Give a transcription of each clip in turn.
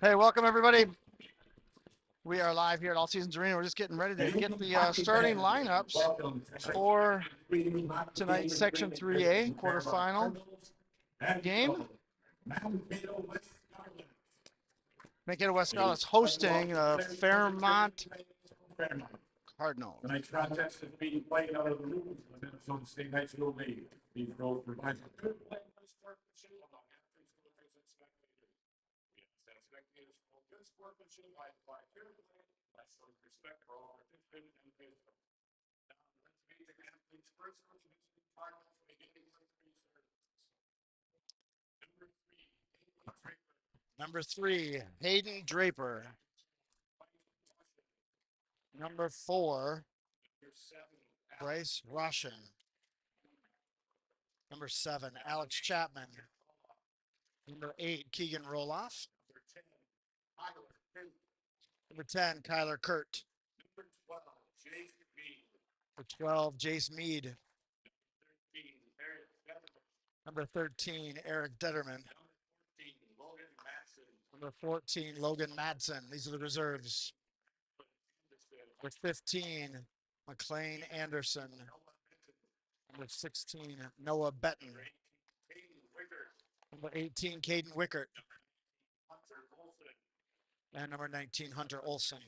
Hey, welcome everybody. We are live here at All Seasons Arena. We're just getting ready to get the starting lineups for tonight's Section 3A quarterfinal game. Mankato West Scarlets hosting Fairmont Cardinals. Tonight's contest is being played out of the rules of the Minnesota State High School League. These girls provide for good play for sportsmanship among athletes, coaches, and spectators. We understand spectators for good sportsmanship by applying fair play, by showing respect for all participants and individuals. Now, let's meet the athletes first coach visiting Cardinals beginning with reserves. Number 3, Hayden Draper. Number 4, Bryce Russian. Number 7, Alex Chapman. Number 8, Keegan Roloff. Number 10, Kyler Kurt. Number 12, Jace Mead. Number 13, Eric Detterman. Number 14, Logan Madsen. These are the reserves. Number 15, McLean Anderson. Number 16, Noah Benton. Number 18, Caden Wickert. And number 19, Hunter Olson.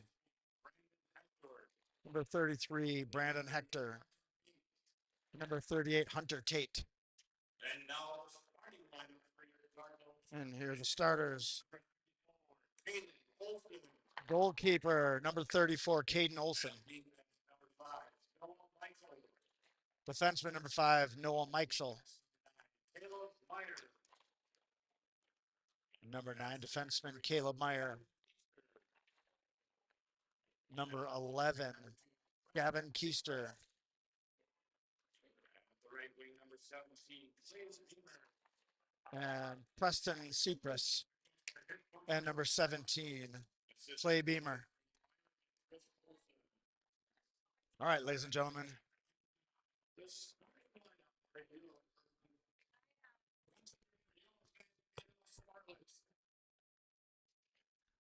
Number 33, Brandon Hector. Number 38, Hunter Tate. And here are the starters. Goalkeeper, number 34, Caden Olson. Defenseman, number 5, Noah Mikesel. Number 9, defenseman, Caleb Meyer. Number 11, Gavin Keister. And Preston Cypress. And number 17, Clay Beamer. All right, ladies and gentlemen.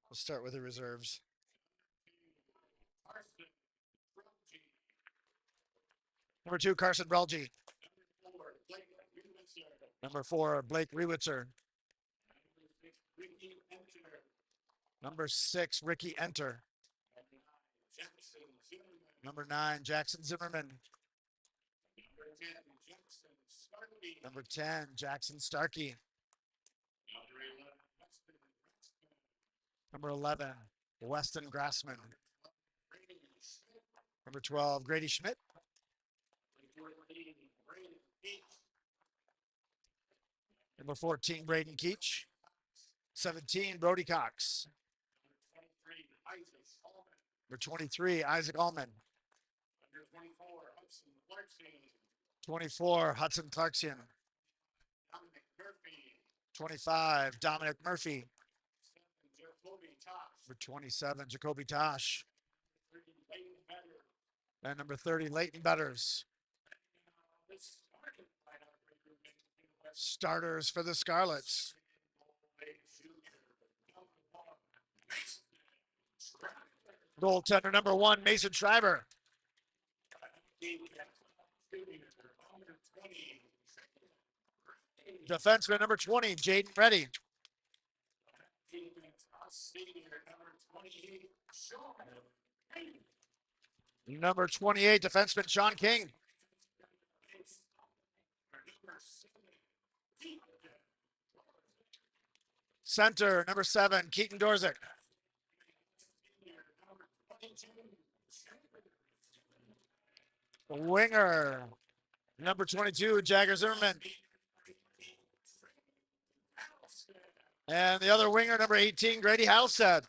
We'll start with the reserves. Number 2, Carson Brelge. Number 4, Blake Rewitzer. Number 6, Ricky Enter. Number 9, Jackson Zimmerman. Number 10, Jackson Starkey. Number 11, Weston Grassman. Number 12, Grady Schmidt. Number 14, Braden Keach. 17, Brody Cox. Number 23, Isaac Allman. 24, Hudson Clarkson. 25, Dominic Murphy. Number 27, Jacoby Tosh. And number 30, Leighton Betters. Starters for the Scarlets. Goaltender number 1, Mason Schreiber. Defenseman number 20, Jaden Reddy. Number 28, defenseman Sean King. Center number 7, Keaton Dorzik. Winger number 22, Jagger Zimmerman. And the other winger, number 18, Grady Halstead.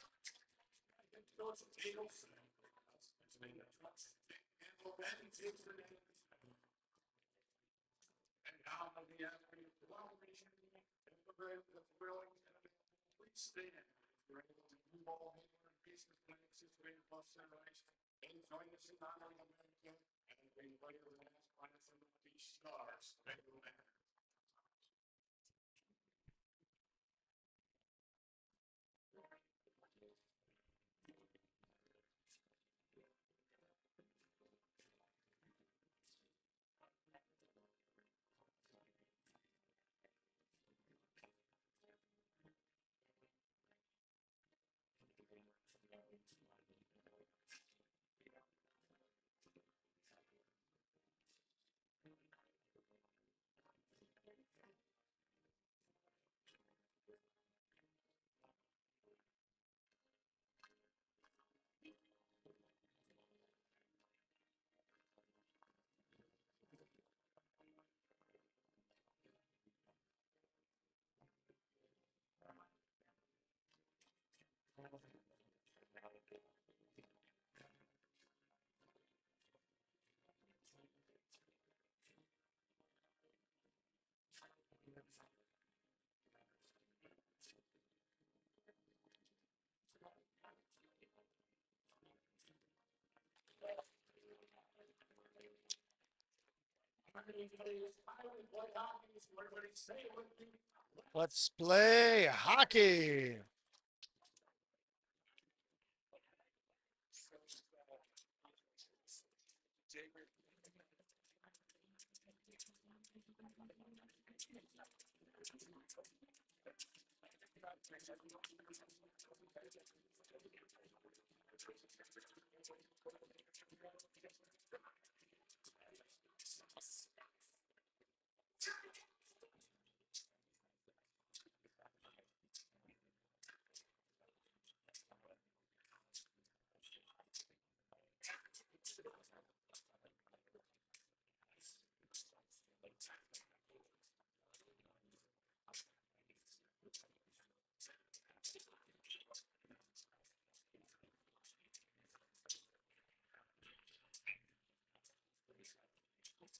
thrilling complete stand. You're able to move all the pieces when it's situated plus center ice. And join us in honoring American and we invite the last class of the stars. Thank you. Let's play hockey.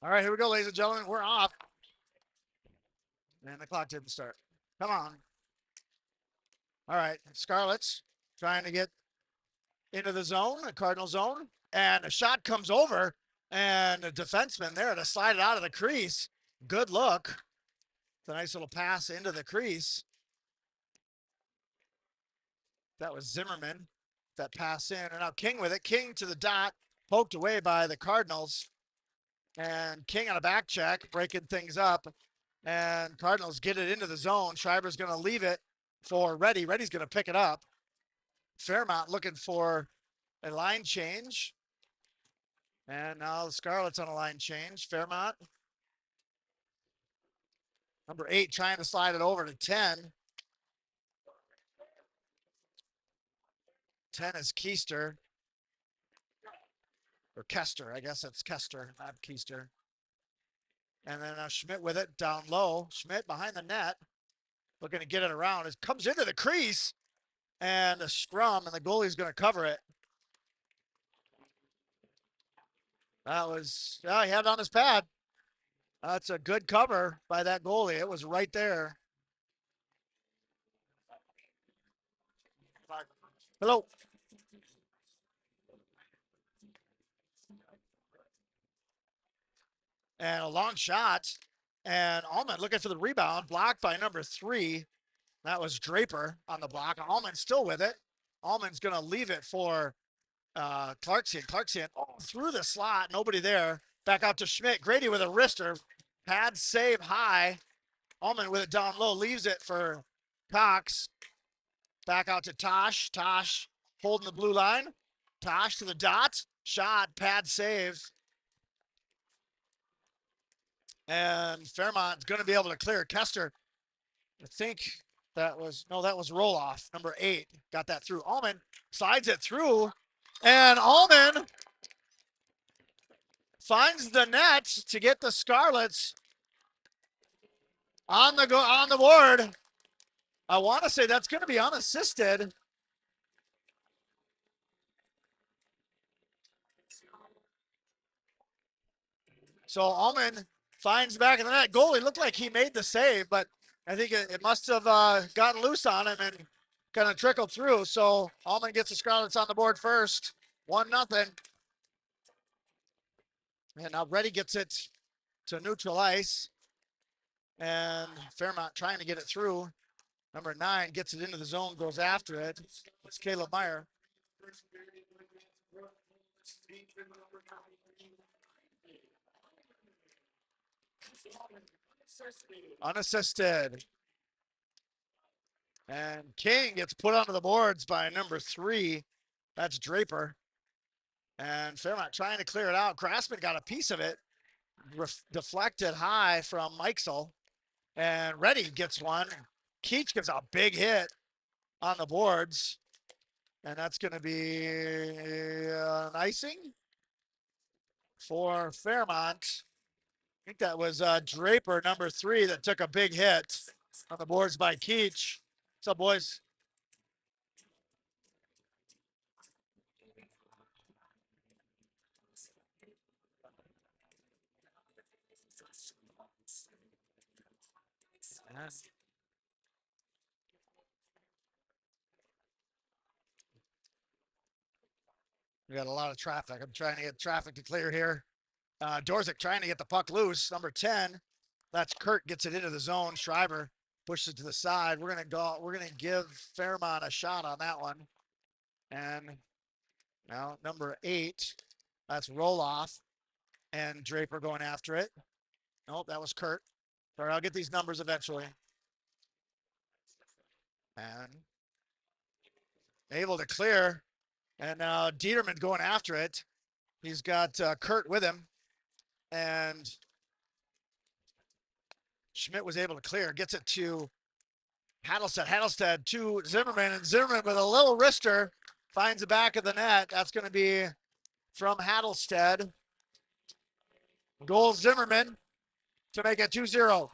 All right, here we go, ladies and gentlemen. We're off. And the clock didn't start. Come on. All right, Scarlets trying to get into the zone, the Cardinal zone. And a shot comes over, and a defenseman there to slide it out of the crease. Good look. It's a nice little pass into the crease. That was Zimmerman. That pass in. And now King with it. King to the dot. Poked away by the Cardinals. And King on a back check, breaking things up. And Cardinals get it into the zone. Schreiber's going to leave it for Reddy. Reddy's going to pick it up. Fairmont looking for a line change. And now the Scarlets on a line change. Fairmont. Number 8 trying to slide it over to 10. 10 is Keister. Or Kester. I guess it's Kester, not Keister. And then Schmidt with it down low. Schmidt behind the net. Looking to get it around. It comes into the crease. And a scrum, and the goalie's going to cover it. That was, yeah, he had it on his pad. That's a good cover by that goalie. It was right there. Hello. And a long shot. And Allman looking for the rebound. Blocked by number 3. That was Draper on the block. Allman still with it. Allman's going to leave it for Clarkson. Clarkson through the slot. Nobody there. Back out to Schmidt. Grady with a wrister. Pad save high. Allman with it down low. Leaves it for Cox. Back out to Tosh. Tosh holding the blue line. Tosh to the dot. Shot. Pad save. And Fairmont's going to be able to clear. Kester, I think that was roll off. Number 8 got that through. Allman slides it through. And Allman finds the net to get the Scarlets on the board. I want to say that's going to be unassisted. So Allman finds back in the net. Goalie looked like he made the save, but I think it must have gotten loose on him and kind of trickled through. So Allman gets the Scarlets on the board first. 1-0. And now Reddy gets it to neutral ice. And Fairmont trying to get it through. Number 9 gets it into the zone, goes after it. It's Caleb Meyer. Unassisted. And King gets put onto the boards by number 3. That's Draper. And Fairmont trying to clear it out. Craftsman got a piece of it. Deflected high from Mikesel. And Reddy gets one. Keach gives a big hit on the boards. And that's going to be an icing for Fairmont. I think that was Draper, number 3, that took a big hit on the boards by Keach. What's up, boys? We got a lot of traffic. I'm trying to get traffic to clear here. Dorzik trying to get the puck loose. Number 10, that's Kurt, gets it into the zone. Schreiber pushes it to the side. We're gonna give Fairmont a shot on that one. And now number 8, that's Roloff and Draper going after it. Nope, that was Kurt. Sorry, I'll get these numbers eventually. And able to clear. And now Dieterman going after it. He's got Kurt with him. And Schmidt was able to clear. Gets it to Hattelstead. Hattelstead to Zimmerman. And Zimmerman with a little wrister finds the back of the net. That's going to be from Hattelstead. Goal Zimmerman to make it 2-0.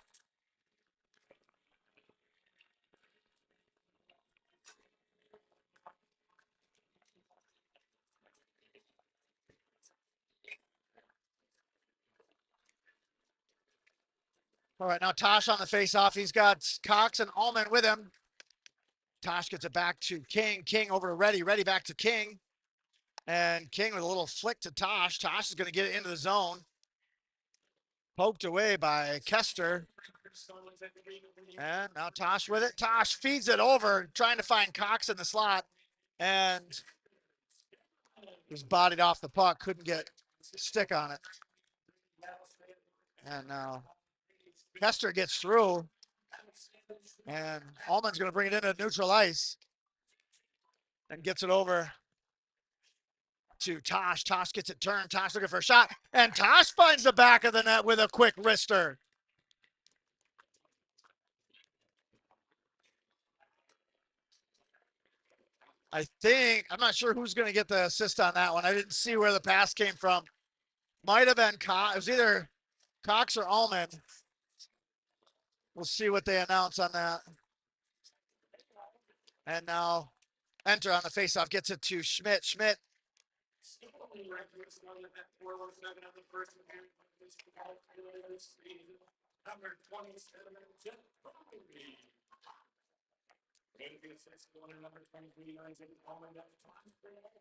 All right, now Tosh on the faceoff. He's got Cox and Allman with him. Tosh gets it back to King. King over to Reddy. Reddy back to King. And King with a little flick to Tosh. Tosh is going to get it into the zone. Poked away by Kester. And now Tosh with it. Tosh feeds it over, trying to find Cox in the slot. And was bodied off the puck. Couldn't get stick on it. And now Kester gets through. And Allman's going to bring it into neutral ice. And gets it over to Tosh. Tosh gets it turned. Tosh looking for a shot. And Tosh finds the back of the net with a quick wrister. I'm not sure who's going to get the assist on that one. I didn't see where the pass came from. Might have been Cox. It was either Cox or Allman. We'll see what they announce on that. And now Enter on the faceoff, gets it to Schmidt. Schmidt.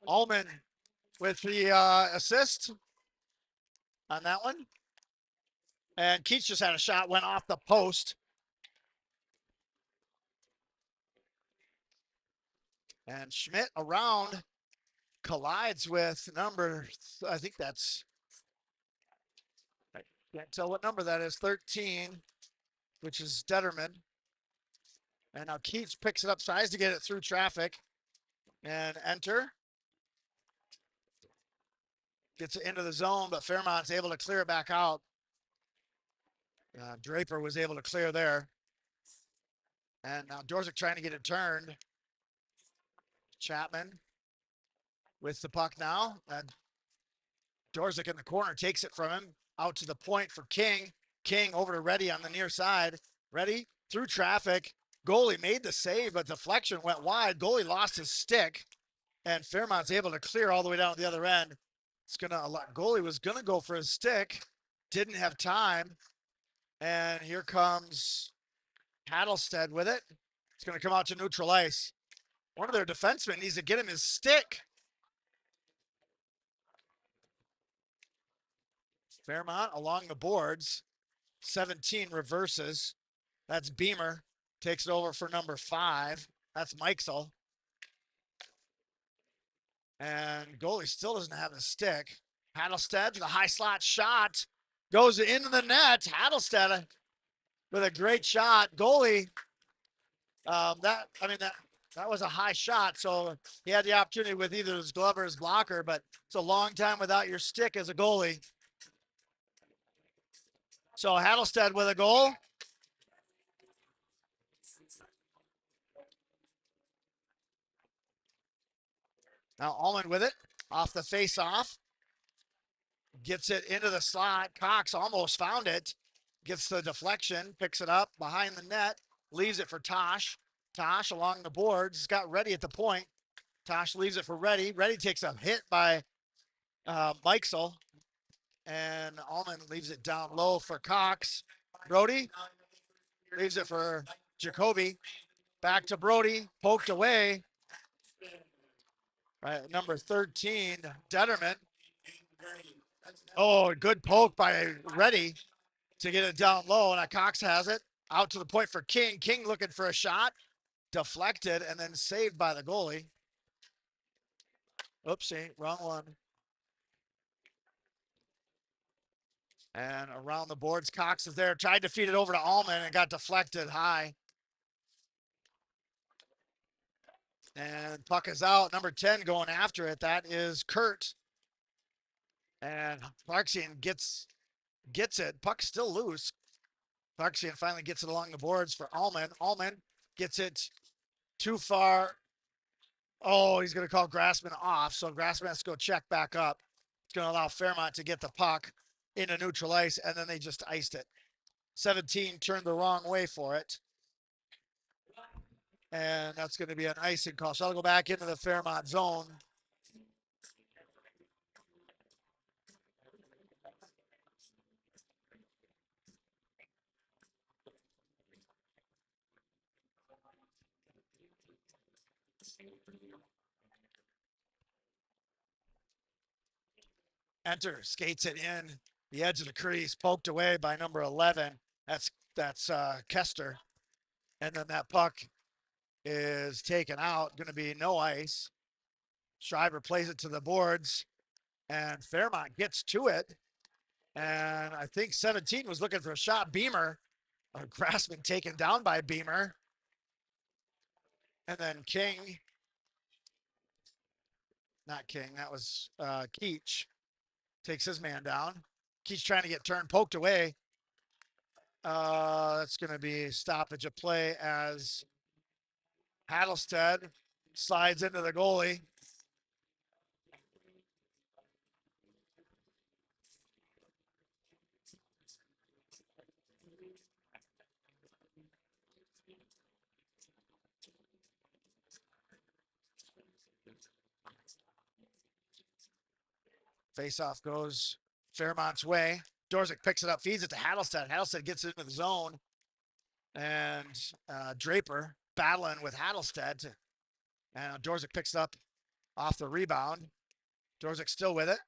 Allman with the assist on that one. And Keats just had a shot, went off the post. And Schmidt around, collides with number, I think that's, I can't tell what number that is, 13, which is Detterman. And now Keats picks it up, tries to get it through traffic. And Enter. Gets it into the zone, but Fairmont's able to clear it back out. Draper was able to clear there. And now Dorzik trying to get it turned. Chapman with the puck now. And Dorzik in the corner takes it from him. Out to the point for King. King over to Reddy on the near side. Reddy through traffic. Goalie made the save, but deflection went wide. Goalie lost his stick. And Fairmont's able to clear all the way down at the other end. Goalie was gonna go for his stick. Didn't have time. And here comes Hattlestead with it. It's going to come out to neutral ice. One of their defensemen needs to get him his stick. Fairmont along the boards. 17 reverses. That's Beamer. Takes it over for number 5. That's Mikesel. And goalie still doesn't have his stick. Hattlestead, the high slot shot. Goes into the net. Hattlestead with a great shot. Goalie, that was a high shot. So he had the opportunity with either his glove or his blocker, but it's a long time without your stick as a goalie. So Hattlestead with a goal. Now Allman with it off the face-off. Gets it into the slot. Cox almost found it. Gets the deflection, picks it up behind the net, leaves it for Tosh. Tosh along the boards, got Reddy at the point. Tosh leaves it for Reddy. Reddy takes a hit by Mikesel. And Allman leaves it down low for Cox. Brody leaves it for Jacoby. Back to Brody, poked away. Right, number 13, Detterman. Oh, good poke by Reddy to get it down low. And Cox has it out to the point for King. King looking for a shot. Deflected and then saved by the goalie. Oopsie, wrong one. And around the boards, Cox is there. Tried to feed it over to Allman and got deflected high. And puck is out. Number 10 going after it. That is Kurt. And Parksian gets it. Puck's still loose. Parksian finally gets it along the boards for Allman. Allman gets it too far. Oh, he's going to call Grassman off. So Grassman has to go check back up. It's going to allow Fairmont to get the puck into neutral ice, and then they just iced it. 17 turned the wrong way for it. And that's going to be an icing call. So I'll go back into the Fairmont zone. Enter, skates it in the edge of the crease, poked away by number 11. That's Kester. And then that puck is taken out. Going to be no ice. Schreiber plays it to the boards, and Fairmont gets to it. And I think 17 was looking for a shot. Beamer, Grassman taken down by Beamer. And then King, not King, that was Keach, takes his man down. Keach trying to get turned, poked away. That's going to be stoppage of play as Hattlestead slides into the goalie. Face-off goes Fairmont's way. Dorzik picks it up, feeds it to Hattlestead. Hattlestead gets it into the zone. And Draper battling with Hattlestead. And Dorzik picks it up off the rebound. Dorzik still with it.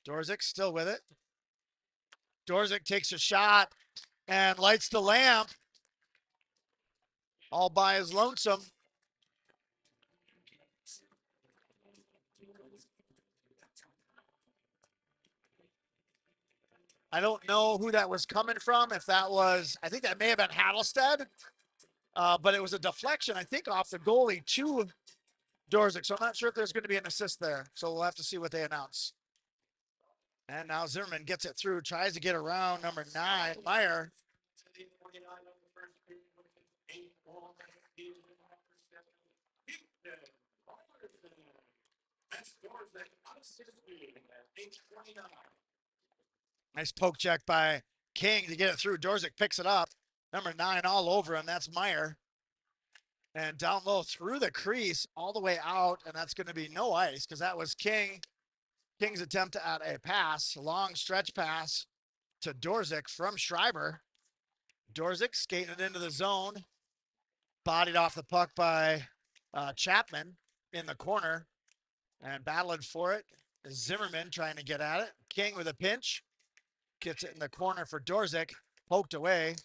Dorzik still with it. Dorzik takes a shot and lights the lamp all by his lonesome. I don't know who that was coming from. If that was, I think that may have been Hattlestead, but it was a deflection, I think, off the goalie to Dorzik. So I'm not sure if there's going to be an assist there. So we'll have to see what they announce. And now Zimmerman gets it through, tries to get around number 9, Meyer. Nice poke check by King to get it through. Dorzik picks it up. Number 9 all over him. That's Meyer. And down low through the crease all the way out. And that's going to be no ice because that was King. King's attempt at a pass, long stretch pass to Dorzik from Schreiber. Dorzik skating it into the zone. Bodied off the puck by Chapman in the corner and battling for it. Zimmerman trying to get at it. King with a pinch. Gets it in the corner for Dorzik. Poked away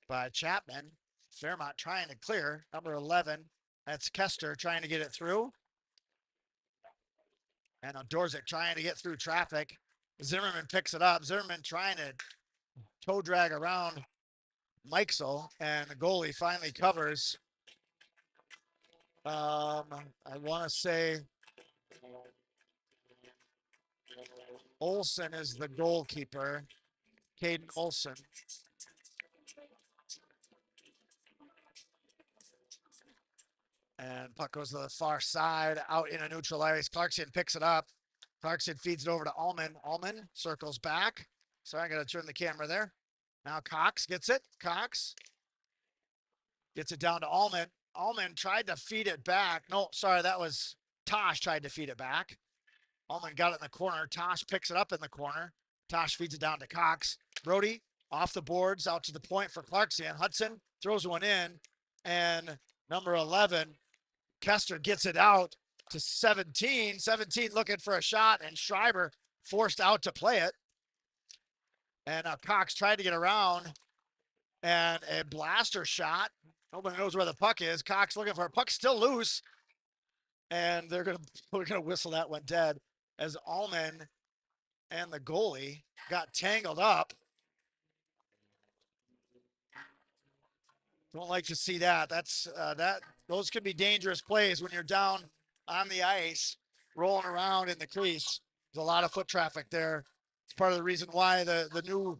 by Chapman. Fairmont trying to clear. Number 11. That's Kester trying to get it through. And Dorzik trying to get through traffic. Zimmerman picks it up. Zimmerman trying to toe drag around Mikesel, and the goalie finally covers. I want to say Olsen is the goalkeeper. Caden Olsen. And puck goes to the far side, out in a neutral ice. Clarkson picks it up. Clarkson feeds it over to Allman. Allman circles back. Sorry, I got to turn the camera there. Now Cox gets it. Cox gets it down to Allman. Allman tried to feed it back. No, sorry, that was Tosh tried to feed it back. Allman got it in the corner. Tosh picks it up in the corner. Tosh feeds it down to Cox. Brody off the boards out to the point for Clarkson. Hudson throws one in, and number 11, Kester gets it out to 17. 17 looking for a shot, and Schreiber forced out to play it. And Cox tried to get around, and a blaster shot. Nobody knows where the puck is. Cox looking for a puck, still loose, and we're gonna whistle that one dead as Allman and the goalie got tangled up. Don't like to see that. Those could be dangerous plays when you're down on the ice, rolling around in the crease. There's a lot of foot traffic there. It's part of the reason why the new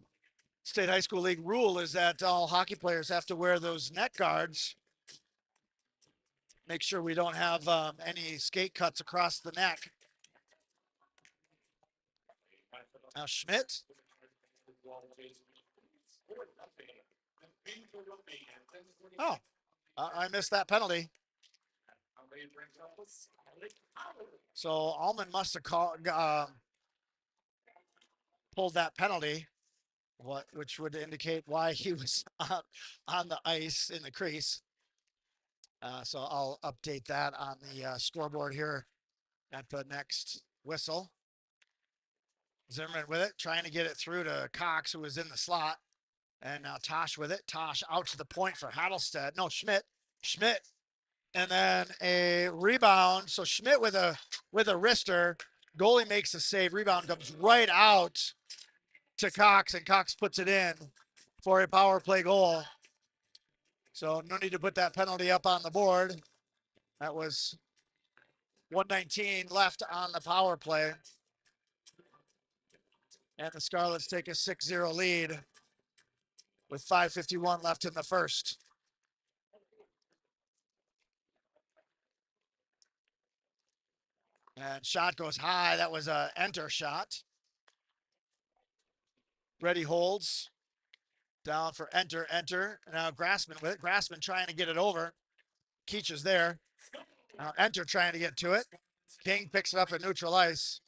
State High School League rule is that all hockey players have to wear those neck guards. Make sure we don't have any skate cuts across the neck. Now Schmidt. Oh, I missed that penalty. So Allman must have pulled that penalty, which would indicate why he was on the ice in the crease. So I'll update that on the scoreboard here at the next whistle. Zimmerman with it, trying to get it through to Cox, who was in the slot. And now Tosh with it. Tosh out to the point for Hattelstead. No, Schmidt. Schmidt. And then a rebound. So Schmidt with a wrister. Goalie makes the save. Rebound comes right out to Cox, and Cox puts it in for a power play goal. So no need to put that penalty up on the board. That was 1:19 left on the power play. And the Scarlets take a 6-0 lead with 5:51 left in the first. And shot goes high. That was a enter shot. Ready holds. Down for enter. Now Grassman with it. Grassman trying to get it over. Keach is there. Now enter trying to get to it. King picks it up at neutral ice.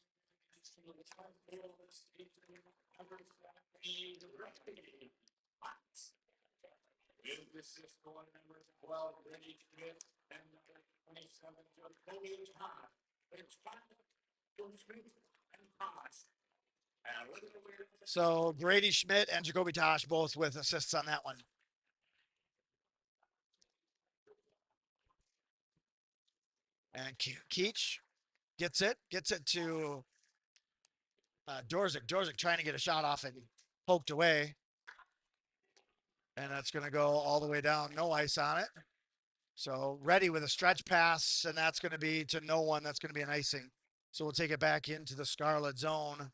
So Brady Schmidt and Jacoby Tosh both with assists on that one. And Keach gets it to Dorzik. Dorzik trying to get a shot off and poked away. And that's going to go all the way down. No ice on it. So Ready with a stretch pass, and that's going to be to no one. That's going to be an icing. So we'll take it back into the Scarlet zone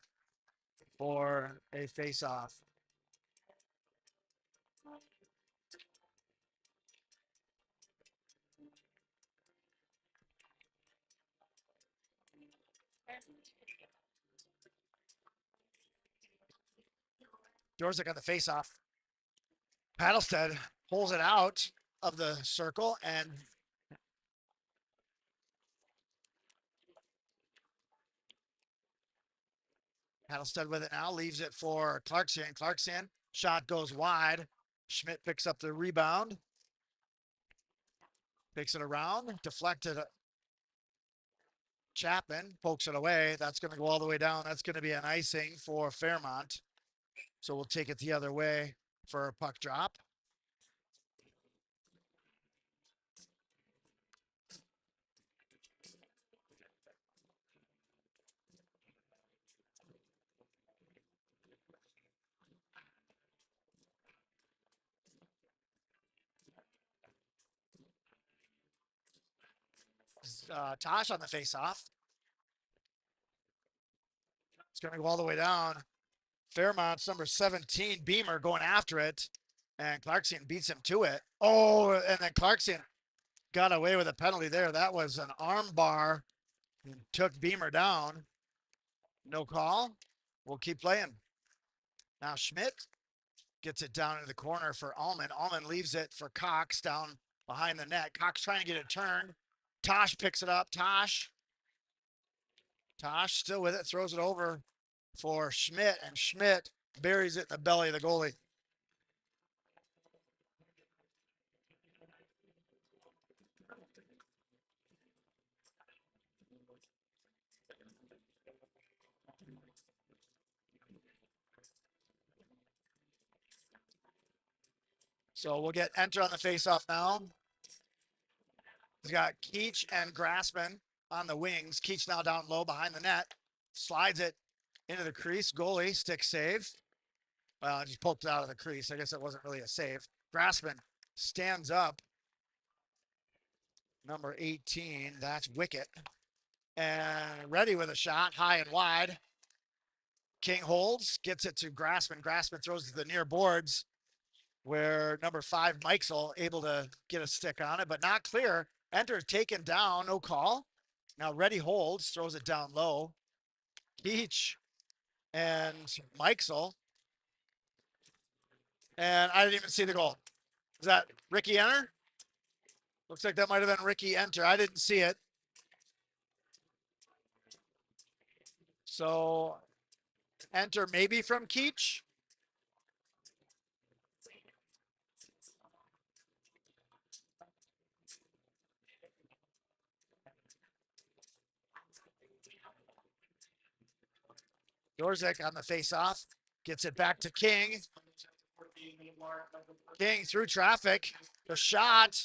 for a face-off. Dorzik on the face-off. Paddlestead pulls it out of the circle, and Paddlestead with it now, leaves it for Clarkson. Clarkson Shot goes wide. Schmidt picks up the rebound. Takes it around. Deflected. Chapman pokes it away. That's going to go all the way down. That's going to be an icing for Fairmont. So we'll take it the other way for a puck drop. Tosh on the faceoff. It's going to go all the way down. Fairmont's number 17, Beamer, going after it. And Clarkson beats him to it. Oh, and then Clarkson got away with a penalty there. That was an arm bar and took Beamer down. No call. We'll keep playing. Now Schmidt gets it down into the corner for Allman. Allman leaves it for Cox down behind the net. Cox trying to get it turned. Tosh picks it up. Tosh still with it, throws it over for Schmidt, and Schmidt buries it in the belly of the goalie. So we'll get Enter on the faceoff now. He's got Keach and Grassman on the wings. Keach now down low behind the net. Slides it into the crease. Goalie, stick save. Well, just poked it out of the crease. I guess it wasn't really a save. Grassman stands up. Number 18, that's Wicket. And ready with a shot, high and wide. King holds, gets it to Grassman. Grassman throws to the near boards where number 5, Mikesel, able to get a stick on it, but not clear. Enter taken down, no call. Now Ready holds, throws it down low. Keach and Mikesel. And I didn't even see the goal. Is that Ricky Enter? Looks like that might have been Ricky Enter. I didn't see it. So Enter maybe from Keach. Dorzek on the face-off. Gets it back to King. King through traffic. The shot.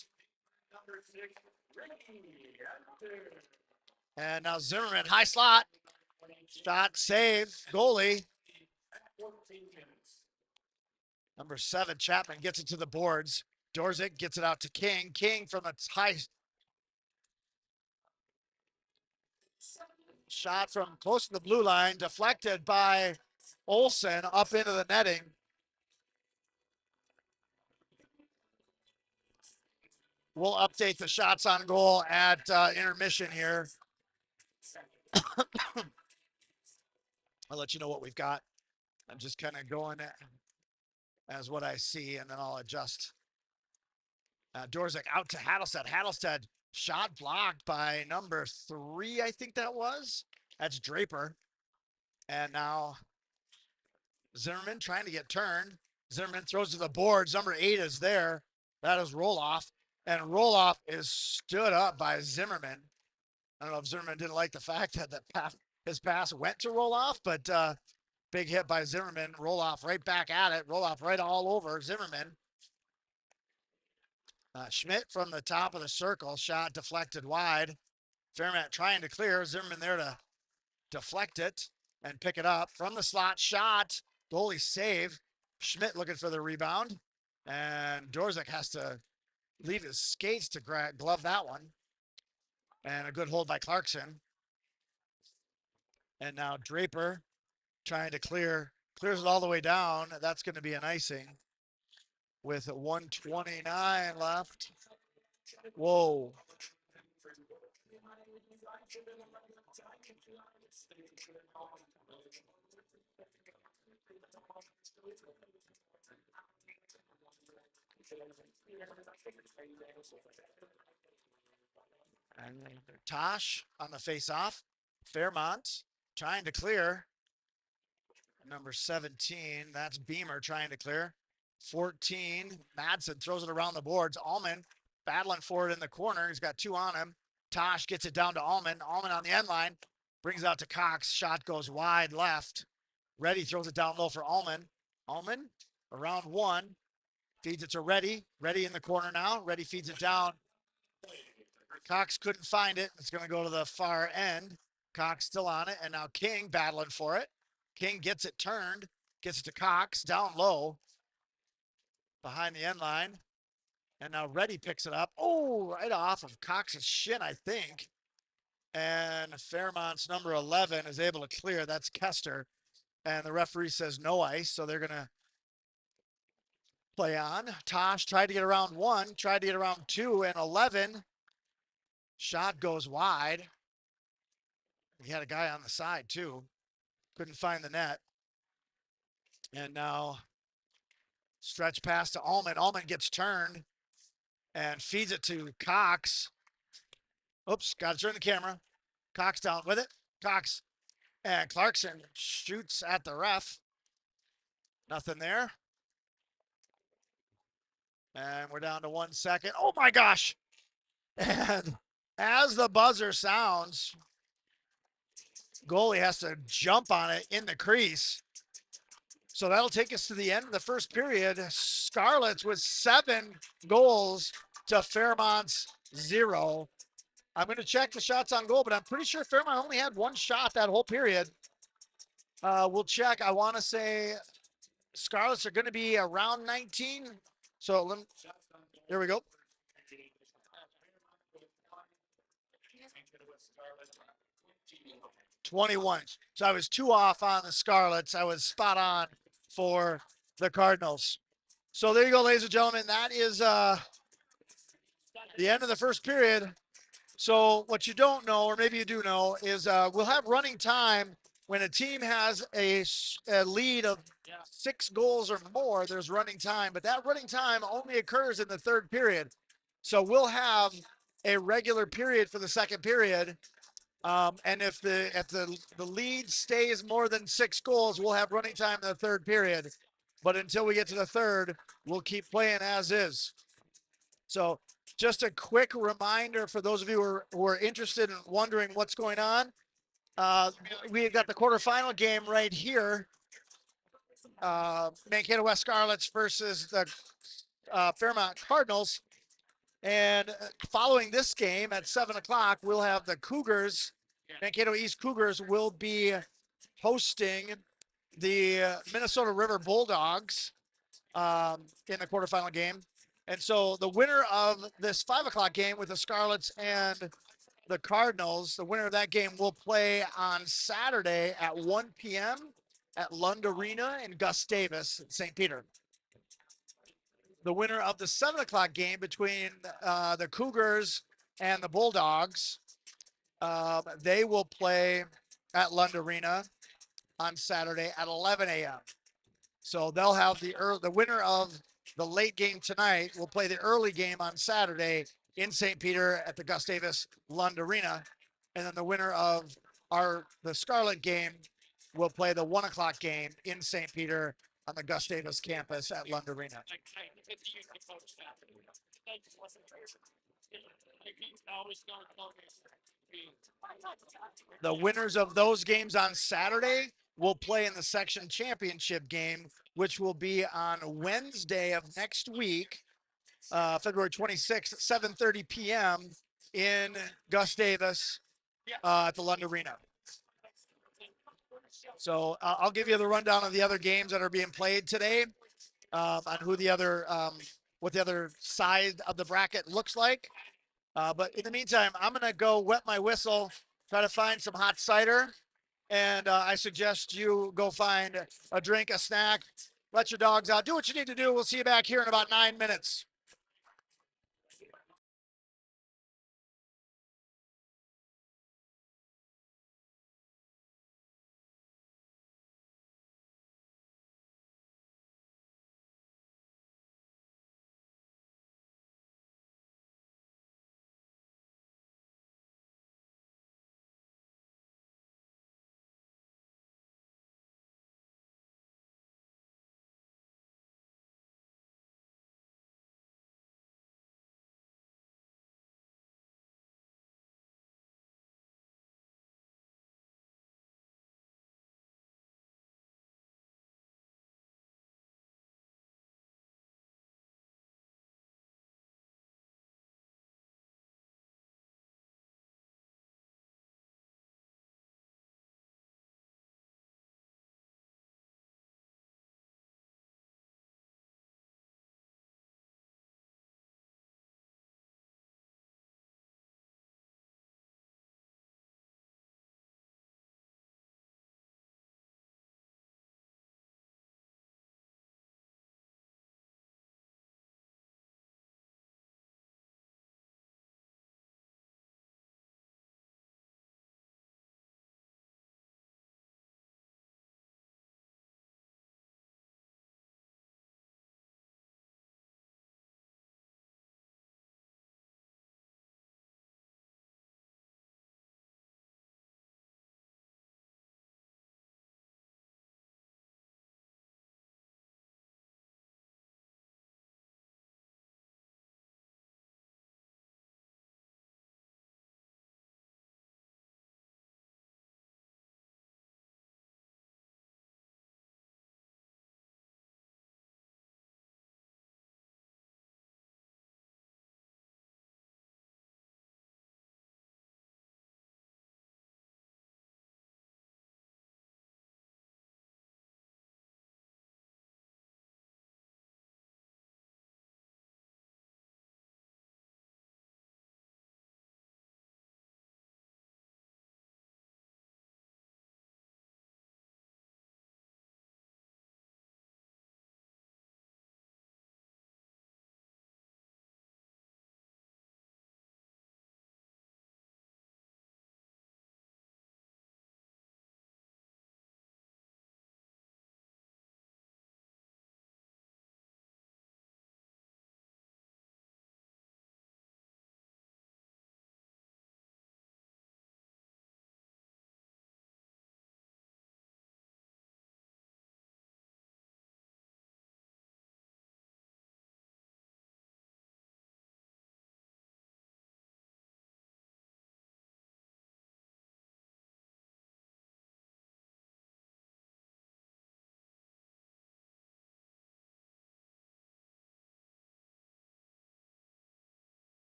And now Zimmerman, high slot. Shot, save, goalie. Number 7, Chapman gets it to the boards. Dorzek gets it out to King. King from a high shot from close to the blue line, deflected by Olsen up into the netting. We'll update the shots on goal at intermission here. I'll let you know what we've got. I'm just kind of going as what I see, and then I'll adjust. Dorzek out to Hattlestead. Hattlestead shot blocked by number 3, I think that was. That's Draper. And now Zimmerman trying to get turned. Zimmerman throws to the boards. Number 8 is there. That is Roloff. And Roloff is stood up by Zimmerman. I don't know if Zimmerman didn't like the fact that his pass went to Roloff, but big hit by Zimmerman. Roloff right back at it. Roloff right all over Zimmerman. Schmidt from the top of the circle. Shot deflected wide. Fairmont trying to clear. Zimmerman there to deflect it and pick it up. From the slot, shot. Goalie save. Schmidt looking for the rebound. And Dorzek has to leave his skates to glove that one. And a good hold by Clarkson. And now Draper trying to clears it all the way down. That's going to be an icing with 1:29 left. Whoa. And Tosh on the face-off. Fairmont trying to clear. Number 17, that's Beamer trying to clear. 14, Madsen throws it around the boards. Allman battling for it in the corner. He's got 2 on him. Tosh gets it down to Allman. Allman on the end line. Brings it out to Cox. Shot goes wide left. Reddy throws it down low for Allman. Allman around 1. Feeds it to Reddy. Reddy in the corner now. Reddy feeds it down. Cox couldn't find it. It's going to go to the far end. Cox still on it. And now King battling for it. King gets it turned. Gets it to Cox down low. Behind the end line. And now Reddy picks it up. Oh, right off of Cox's shin, I think. And Fairmont's number 11 is able to clear. That's Kester. And the referee says no ice. So they're going to play on. Tosh tried to get around 1, tried to get around 2, and 11. Shot goes wide. He had a guy on the side too. Couldn't find the net. And now stretch pass to Allman. Allman gets turned and feeds it to Cox. Oops, got to turn the camera. Cox down with it. Cox and Clarkson shoots at the ref. Nothing there. And we're down to 1 second. Oh my gosh. And as the buzzer sounds, goalie has to jump on it in the crease. So that'll take us to the end of the first period. Scarlets with 7 goals to Fairmont's 0. I'm going to check the shots on goal, but I'm pretty sure Fairmont only had 1 shot that whole period. We'll check. I want to say Scarlets are going to be around 19. So here we go. '21. So I was 2 off on the Scarlets. I was spot on for the Cardinals. So there you go, ladies and gentlemen. That is the end of the first period. So what you don't know, or maybe you do know, is we'll have running time when a team has a lead of 6 goals or more. There's running time, but that running time only occurs in the third period. So we'll have a regular period for the second period. And if the lead stays more than 6 goals, we'll have running time in the third period. But until we get to the third, we'll keep playing as is. So just a quick reminder for those of you who are interested in wondering what's going on. We got the quarterfinal game right here. Mankato West Scarlets versus the Fairmont Cardinals. And following this game at 7 o'clock, we'll have the Cougars. Mankato East Cougars will be hosting the Minnesota River Bulldogs in the quarterfinal game. And so the winner of this 5 o'clock game with the Scarlets and the Cardinals, the winner of that game will play on Saturday at 1 p.m. at Lund Arena in Gustavus, St. Peter. The winner of the 7 o'clock game between the Cougars and the Bulldogs, they will play at Lund Arena on Saturday at 11 a.m. So they'll have the winner of the late game tonight will play the early game on Saturday in St. Peter at the Gustavus Lund Arena. And then the winner of the Scarlet game will play the 1 o'clock game in St. Peter on the Gustavus campus at Lund Arena. The winners of those games on Saturday will play in the section championship game, which will be on Wednesday of next week, February 26th, 7:30 p.m. in Gustavus at the Lund Arena. So I'll give you the rundown of the other games that are being played today, on who the other, what the other side of the bracket looks like. But in the meantime, I'm going to go wet my whistle, try to find some hot cider. And I suggest you go find a drink, a snack, let your dogs out, do what you need to do. We'll see you back here in about 9 minutes.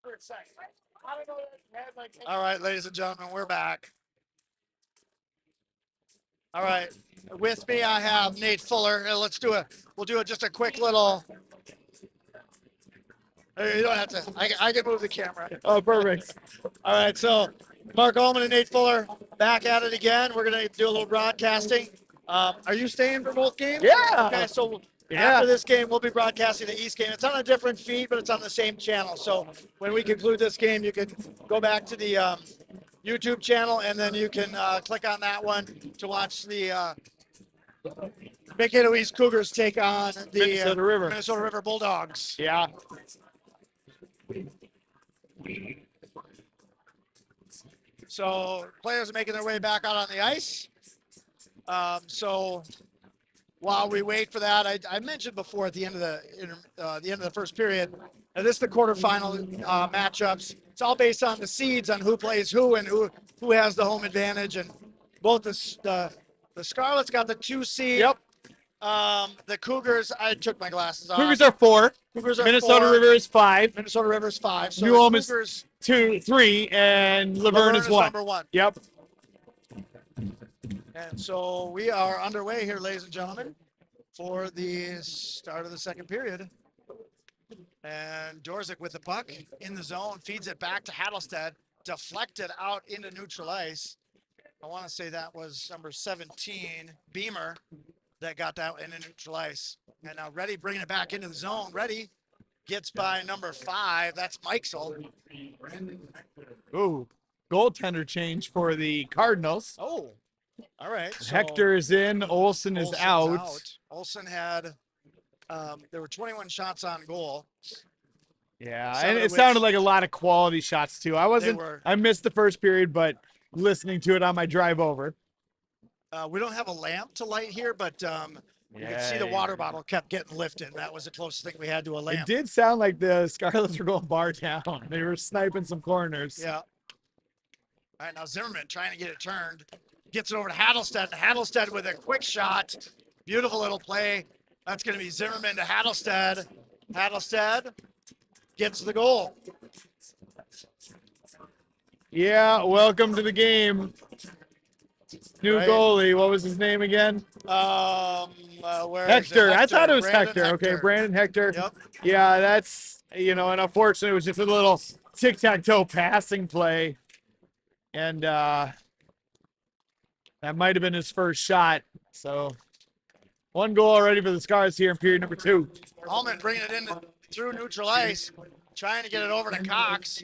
for a second. I don't know that you had like. All right, ladies and gentlemen, we're back. All right, with me I have Nate Fuller. We'll do just a quick little. You don't have to. I can move the camera. Oh, perfect. All right, so Mark Ullman and Nate Fuller back at it again. We're gonna do a little broadcasting. Are you staying for both games? Yeah. Okay, so Yeah. after this game, we'll be broadcasting the East game. It's on a different feed, but it's on the same channel. So when we conclude this game, you can go back to the YouTube channel, and then you can click on that one to watch the Mankato East Cougars take on the Minnesota River. Bulldogs. Yeah. So players are making their way back out on the ice. So while we wait for that, I mentioned before at the end of the first period, and this is the quarterfinal matchups. It's all based on the seeds, on who plays who and who has the home advantage. And both the Scarlets got the 2 seed. Yep. The Cougars, I took my glasses off. Cougars are 4. Cougars are Minnesota 4. River is 5. Minnesota River's 5. So New the Ulm is Cougars, 2, 3, and Laverne is 1. number 1. Yep. And so we are underway here, ladies and gentlemen, for the start of the second period. And Dorzik with the puck in the zone, feeds it back to Hattlestead, deflected out into neutral ice. I want to say that was number 17, Beamer, that got that into neutral ice. And now Reddy bringing it back into the zone. Reddy gets by number 5. That's Mikesel. Ooh, goaltender change for the Cardinals. Oh, all right. So Hector is in. Olsen is Olsen's out. Olsen had, there were 21 shots on goal. Yeah, Some and of it which- sounded like a lot of quality shots too. were. I missed the first period, but listening to it on my drive over. We don't have a lamp to light here, but you can see the Yeah. water bottle kept getting lifted. That was the closest thing we had to a It lamp. did sound like the Scarlets were going bar down. They were sniping some corners. Yeah. All right, now Zimmerman trying to get it turned. Gets it over to Hattlestead. Hattlestead with a quick shot. Beautiful little play. That's going to be Zimmerman to Hattlestead. Hattlestead gets the goal. Yeah, welcome to the game. New Right. goalie. What was his name again? Where is it? Hector. I thought it was Brandon Hector. Okay, Brandon Hector. Yep. Yeah, that's, and unfortunately, it was just a little tic-tac-toe passing play. And that might have been his first shot. So 1 goal already for the Scars here in period number 2. Allman bringing it in through neutral ice, trying to get it over to Cox.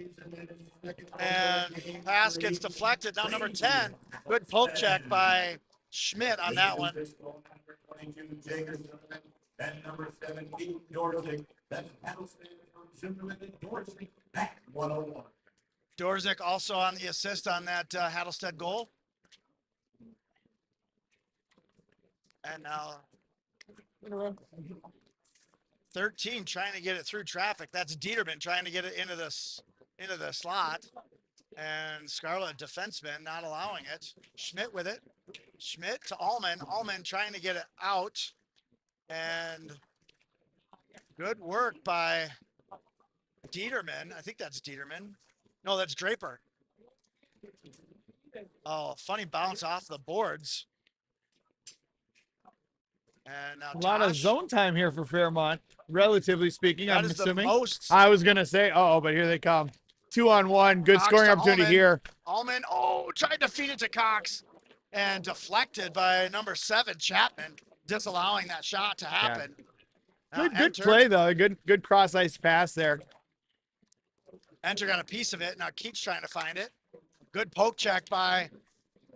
And pass gets deflected. Now number 10. Good poke check by Schmidt on that one. Then number 17, Dorzik. Then Zimmerman and Dorzik back 101. Dorzik also on the assist on that Hattlestead goal. And now 13 trying to get it through traffic. That's Dieterman trying to get it into the slot. And Scarlet defenseman not allowing it. Schmidt with it. Schmidt to Allman. Allman trying to get it out. And good work by Dieterman. I think that's Dieterman. No, that's Draper. Oh, funny bounce off the boards. And now A lot of Tosh, zone time here for Fairmont, relatively speaking, that I'm is the assuming. most. I was going to say, but here they come. 2-on-1. Good Cox scoring to opportunity Allman. here. Allman, tried to feed it to Cox and deflected by number 7, Chapman, disallowing that shot to happen. Now Good Enter- play, though. Good cross-ice pass there. Enter got a piece of it. Now Keats trying to find it. Good poke check by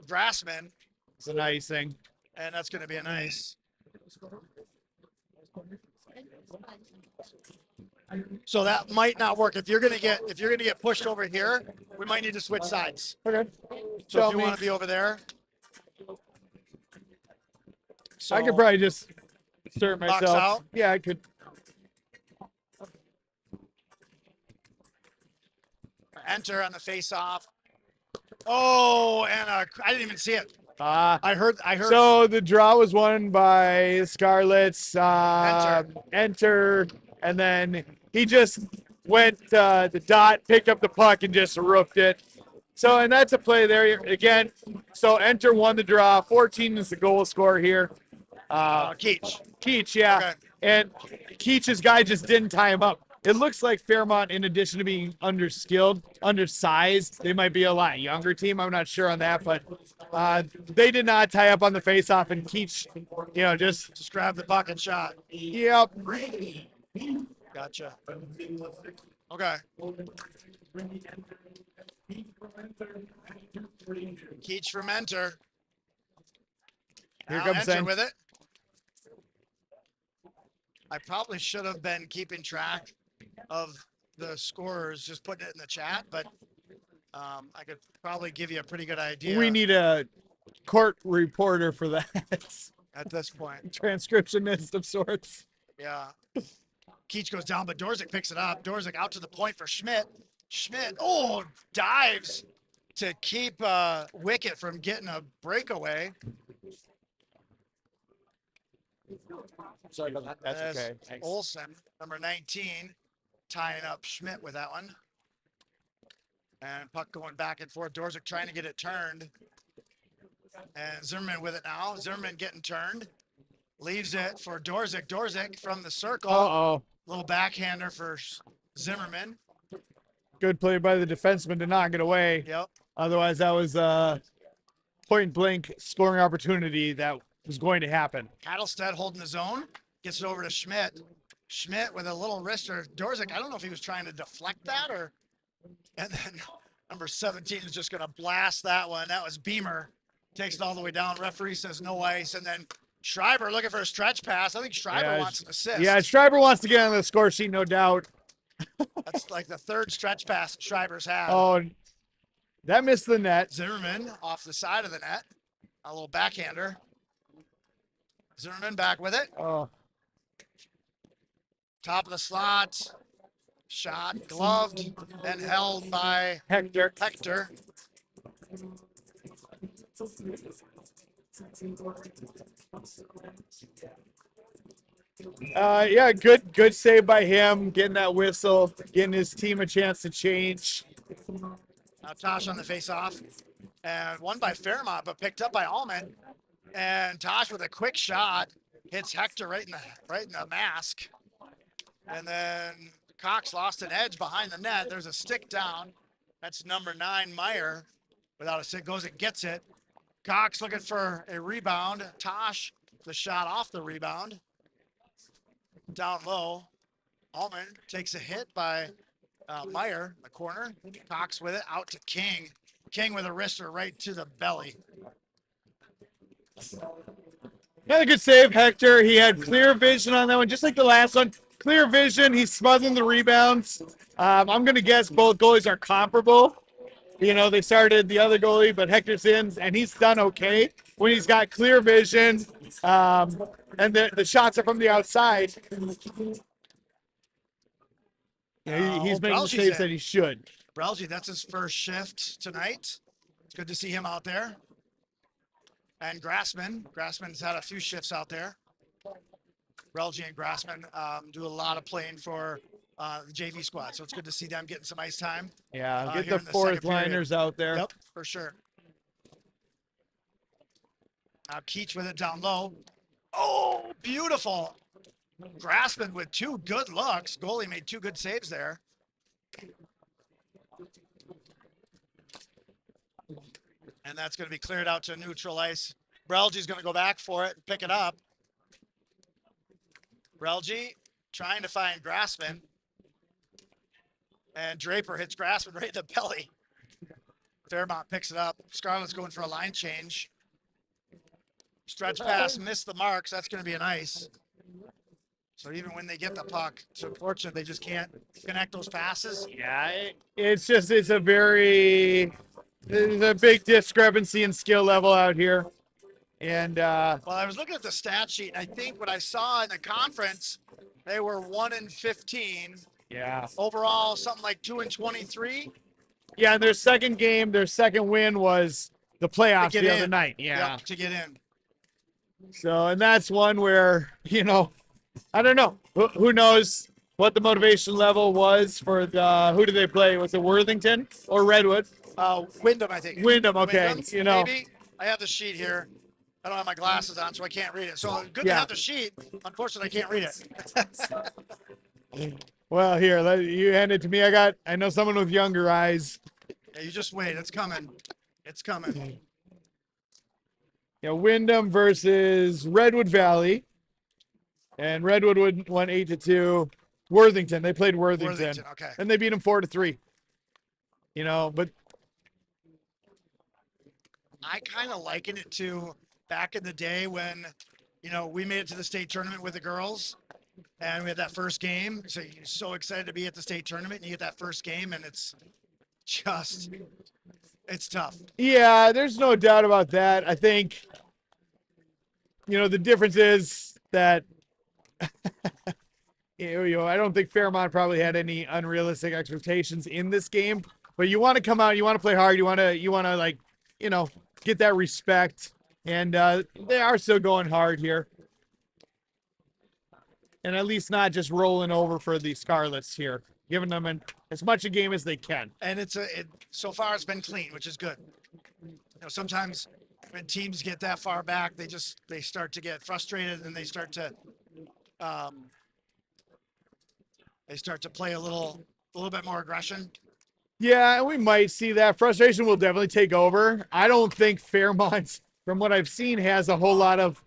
Grassman, It's a nice thing. and that's going to be a nice. So that might not work. If you're gonna get pushed over here, we might need to switch sides. Okay. So Tell if you me. want to be over there. So I could probably just start Box myself. out? Yeah, I could. Enter on the face-off. Oh, and I didn't even see it. I heard. So the draw was won by Scarlets. Enter. Enter, and then he just went the dot, picked up the puck, and just roofed it. So, and that's a play there again. So, Enter won the draw. 14 is the goal scorer here. Keach. Keach, yeah. Okay. And Keach's guy just didn't tie him up. It looks like Fairmont, in addition to being underskilled, undersized, they might be a lot younger team. I'm not sure on that, but they did not tie up on the faceoff, and Keach, Just grab the puck and shot. Yep. Gotcha. Okay. Keach from Enter. Here Now comes Enter Enter. with it. I probably should have been keeping track of the scorers, just putting it in the chat, but I could probably give you a pretty good idea. We need a court reporter for that. At this point. Transcriptionist of sorts. Yeah. Keach goes down, but Dorzik picks it up. Dorzik out to the point for Schmidt. Schmidt, dives to keep Wicket from getting a breakaway. Sorry about that. That's As okay. Thanks. Olsen, number 19, tying up Schmidt with that one. And puck going back and forth. Dorzik trying to get it turned. And Zimmerman with it now. Zimmerman getting turned. Leaves it for Dorzik. Dorzik from the circle. Uh-oh. Little backhander for Zimmerman. Good play by the defenseman to knock it away. Yep. Otherwise, that was a point-blank scoring opportunity that was going to happen. Hattelstead holding his own. Gets it over to Schmidt. Schmidt with a little wrister. Dorzik, I don't know if he was trying to deflect that or... And then number 17 is just going to blast that one. That was Beamer. Takes it all the way down. Referee says no ice. And then Schreiber looking for a stretch pass. I think Schreiber wants an assist. Yeah, Schreiber wants to get on the score sheet, no doubt. That's like the third stretch pass Schreiber's had. Oh, that missed the net. Zimmerman off the side of the net. A little backhander. Zimmerman back with it. Oh, Top of the slot. Shot gloved and held by Hector. Hector. Yeah, good save by him, getting that whistle, getting his team a chance to change. Now Tosh on the face-off. And won by Fairmont, but picked up by Allman. And Tosh with a quick shot hits Hector right in the mask. And then Cox lost an edge behind the net. There's a stick down. That's number 9, Meyer. Without a stick, goes and gets it. Cox looking for a rebound. Tosh, the shot off the rebound. Down low. Allman takes a hit by Meyer, the corner. Cox with it, out to King. King with a wrister right to the belly. Had a good save, Hector. He had clear vision on that one, just like the last one. Clear vision. He's smothering the rebounds. I'm going to guess both goalies are comparable. You know, they started the other goalie, but Hector's in, and he's done okay when he's got clear vision. And the shots are from the outside. Yeah, he's making the saves that he should. Brelgy, that's his first shift tonight. It's good to see him out there. And Grassman's had a few shifts out there. Brelgy and Grassman do a lot of playing for the JV squad, so it's good to see them getting some ice time. Yeah, get here the in the fourth second period. liners out there. Yep, for sure. Now Keach with it down low. Oh, beautiful. Grassman with 2 good looks. Goalie made 2 good saves there. And that's going to be cleared out to neutral ice. Brelgy's going to go back for it and pick it up. Brelgy trying to find Grassman. And Draper hits Grassman right in the belly. Fairmont picks it up. Scarlett's going for a line change. Stretch pass, missed the marks. That's going to be an ice. So even when they get the puck, it's unfortunate they just can't connect those passes. Yeah, it's a big discrepancy in skill level out here. And Well, I was looking at the stat sheet, and I think what I saw in the conference, they were 1-15. yeah. Overall, something like 2-23. Yeah, and their second win was the playoffs get the other in. night. Yeah. Yep, to get in. So, and that's one where, I don't know. Who knows? what the motivation level was for the, who did they play? Was it Worthington or Redwood? Wyndham, I think. Wyndham, okay. Wyndham, You know, maybe. I have the sheet here. I don't have my glasses on, so I can't read it. So good to Yeah. have the sheet. Unfortunately, I can't read it. well, here, you hand it to me. I know someone with younger eyes. Yeah, you just wait. It's coming. It's coming. You know, Wyndham versus Redwood Valley. And Redwood won 8-2. Worthington, they played Worthington. Okay. And they beat them 4-3. You know, but I kind of liken it to back in the day when, you know, we made it to the state tournament with the girls and we had that first game. So you're so excited to be at the state tournament and you get that first game and it's just, it's tough. yeah, there's no doubt about that. I think, you know, the difference is that, you know, I don't think Fairmont probably had any unrealistic expectations in this game, but you want to come out, you want to play hard, you want to like, you know, get that respect. And they are still going hard here. And at least not just rolling over for the Scarlets here, giving them as much a game as they can. And so far it's been clean, which is good. You know, sometimes when teams get that far back, they start to get frustrated and they start to play a little bit more aggression. Yeah, we might see that. Frustration will definitely take over. I don't think Fairmont, from what I've seen, has a whole lot of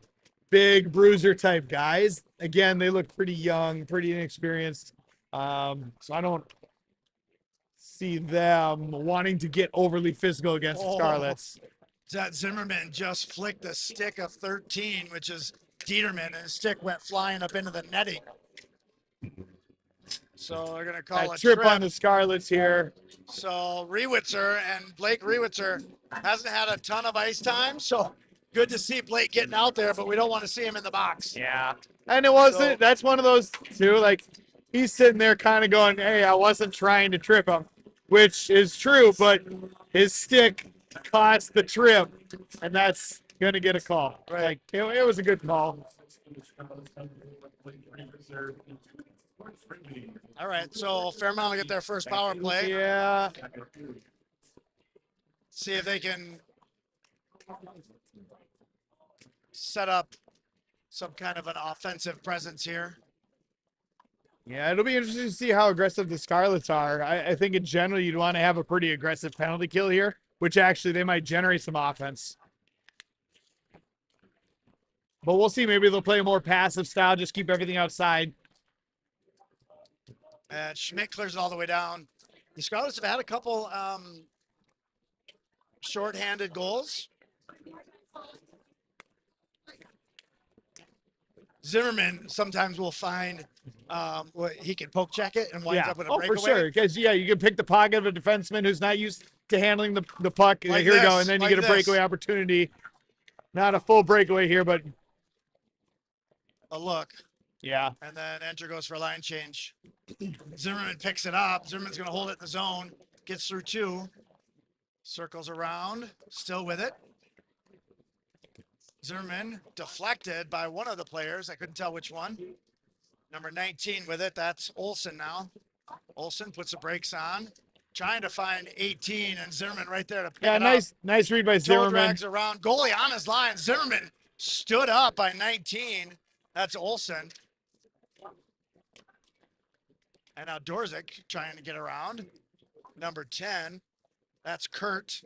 big bruiser type guys. Again, they look pretty young, pretty inexperienced. So I don't see them wanting to get overly physical against the Scarlets. That Zimmerman just flicked the stick of 13, which is Dieterman, and his stick went flying up into the netting. So they're going to call a trip on the Scarlets here. So Rewitzer and Blake Rewitzer hasn't had a ton of ice time. So good to see Blake getting out there, but we don't want to see him in the box. Yeah. And it wasn't, that's one of those too, like he's sitting there kind of going, hey, I wasn't trying to trip him, which is true, but his stick cost the trip, and that's going to get a call. Right. Like, it was a good call. All right, so Fairmont will get their first power play. Yeah. See if they can set up some kind of an offensive presence here. Yeah, it'll be interesting to see how aggressive the Scarlets are. I think in general you'd want to have a pretty aggressive penalty kill here, which actually they might generate some offense. But we'll see. Maybe they'll play a more passive style, just keep everything outside. And Schmidt clears it all the way down. The Scarlets have had a couple shorthanded goals. Zimmerman sometimes will find he can poke check it and wind up with a breakaway. For sure. Because, yeah, you can pick the pocket of a defenseman who's not used to handling the puck. Like here we go. this, And then you like get a breakaway opportunity. Not a full breakaway here, but a look. Yeah. And then Enter goes for a line change. Zimmerman picks it up. Zimmerman's going to hold it in the zone. Gets through two. Circles around. Still with it. Zimmerman deflected by one of the players. I couldn't tell which one. Number 19 with it. That's Olsen now. Olsen puts the brakes on. Trying to find 18, and Zimmerman right there to pick it up. Nice read by Joe Zimmerman. drags around. Goalie on his line. Zimmerman stood up by 19. That's Olsen. And now Dorzik trying to get around. Number 10. That's Kurt.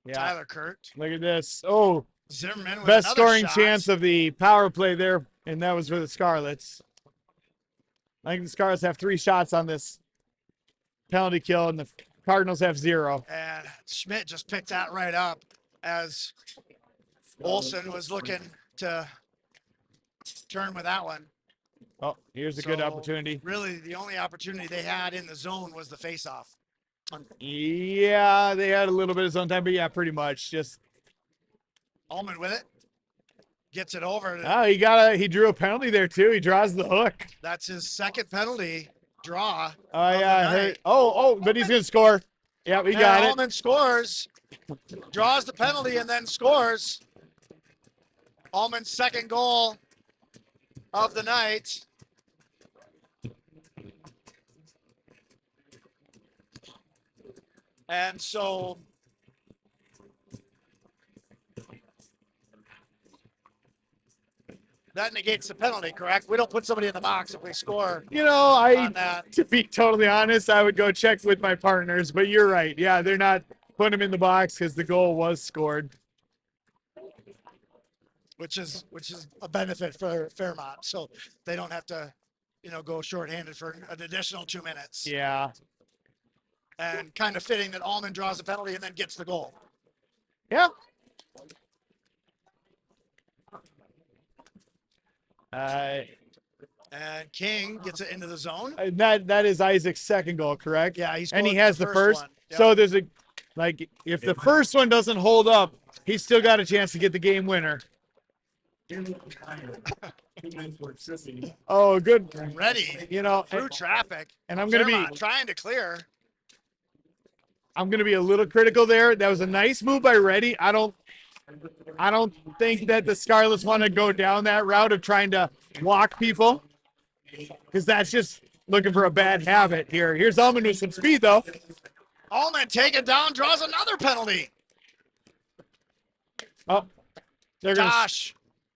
Yeah. Tyler Kurt. Look at this. Oh, Zimmerman with best another scoring shot. chance of the power play there, and that was for the Scarlets. I think the Scarlets have 3 shots on this penalty kill, and the Cardinals have 0. And Schmidt just picked that right up as Olsen was looking to turn with that one. Oh, here's a good opportunity. Really, the only opportunity they had in the zone was the faceoff. Yeah, they had a little bit of zone time, but yeah, pretty much. Just Ullman with it. Gets it over. He drew a penalty there too. He draws the hook. That's his second penalty draw. Oh yeah, I heard. But he's gonna score. Yeah, he got it. Ullman scores, draws the penalty, and then scores. Ullman's second goal of the night. And so that negates the penalty, correct? We don't put somebody in the box if we score You know, on that. to be totally honest, I would go check with my partners, but you're right. Yeah, they're not putting him in the box because the goal was scored. Which is a benefit for Fairmont, so they don't have to, go shorthanded for an additional 2 minutes. Yeah. And kind of fitting that Allman draws the penalty and then gets the goal. Yeah. And King gets it into the zone. That is Isaac's second goal, correct? Yeah, and he has the first. one. Yep. So there's if the first one doesn't hold up, he's still got a chance to get the game winner. Oh, good. Ready. Through traffic. And I'm going to be trying to clear. I'm going to be a little critical there. That was a nice move by Reddy. I don't think that the Scarlets want to go down that route of trying to walk people, because that's just looking for a bad habit here. Here's Allman with some speed, though. Allman taken down, draws another penalty. Oh, they're going Tosh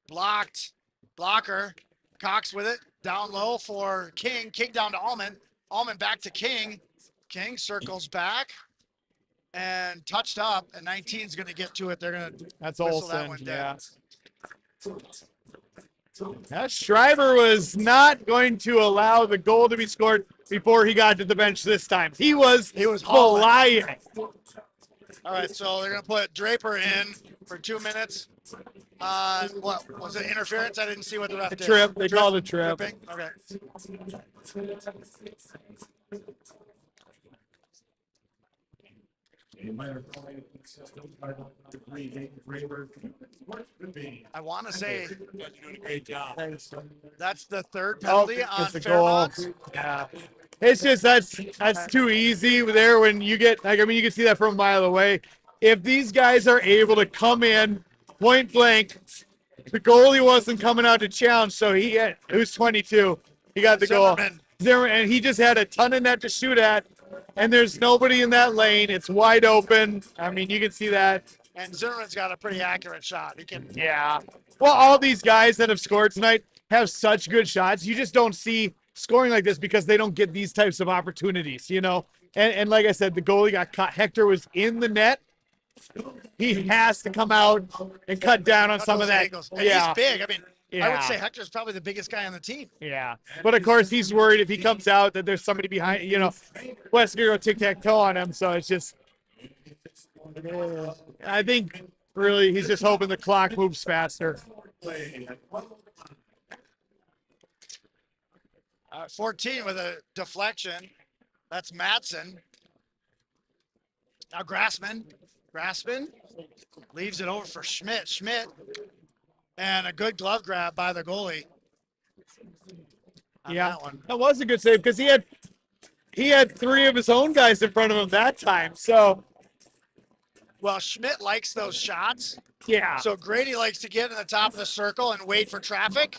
blocked. Blocker. Cox with it. Down low for King. King down to Allman. Allman back to King. King circles back and touched up. And 19 is going to get to it. They're going to That's whistle Olsen. that one down. That Shriver was not going to allow the goal to be scored before he got to the bench this time. He was hauling. flying. All right, so they're going to put Draper in for 2 minutes. What was it? Interference? I didn't see what the ref did. Trip. They called it trip. Tripping? Okay. I want to say You're doing a great job. that's the third penalty on it's the goal. Fairmont. Yeah. It's just that's too easy there when you get you can see that from a mile away. If these guys are able to come in point blank, the goalie wasn't coming out to challenge, so who's 22? He got the goal. Zimmerman, and he just had a ton of net to shoot at, and there's nobody in that lane. It's wide open. I mean, you can see that. And Zimmerman's got a pretty accurate shot. He can. Yeah. Well, all these guys that have scored tonight have such good shots. You just don't see scoring like this because they don't get these types of opportunities, And like I said, the goalie got caught. Hector was in the net. He has to come out and cut down on some of that. Angles. And he's big. I mean, Yeah. I would say Hector's probably the biggest guy on the team. Yeah. But of course, he's worried if he comes out that there's somebody behind, West going to go tic-tac-toe on him. So it's just, I think really he's just hoping the clock moves faster. 14 with a deflection. That's Madsen. Now Grassman leaves it over for Schmidt. And a good glove grab by the goalie. Yeah, that one. That was a good save because he had three of his own guys in front of him that time. So, well, Schmidt likes those shots. Yeah. So Grady likes to get in the top of the circle and wait for traffic,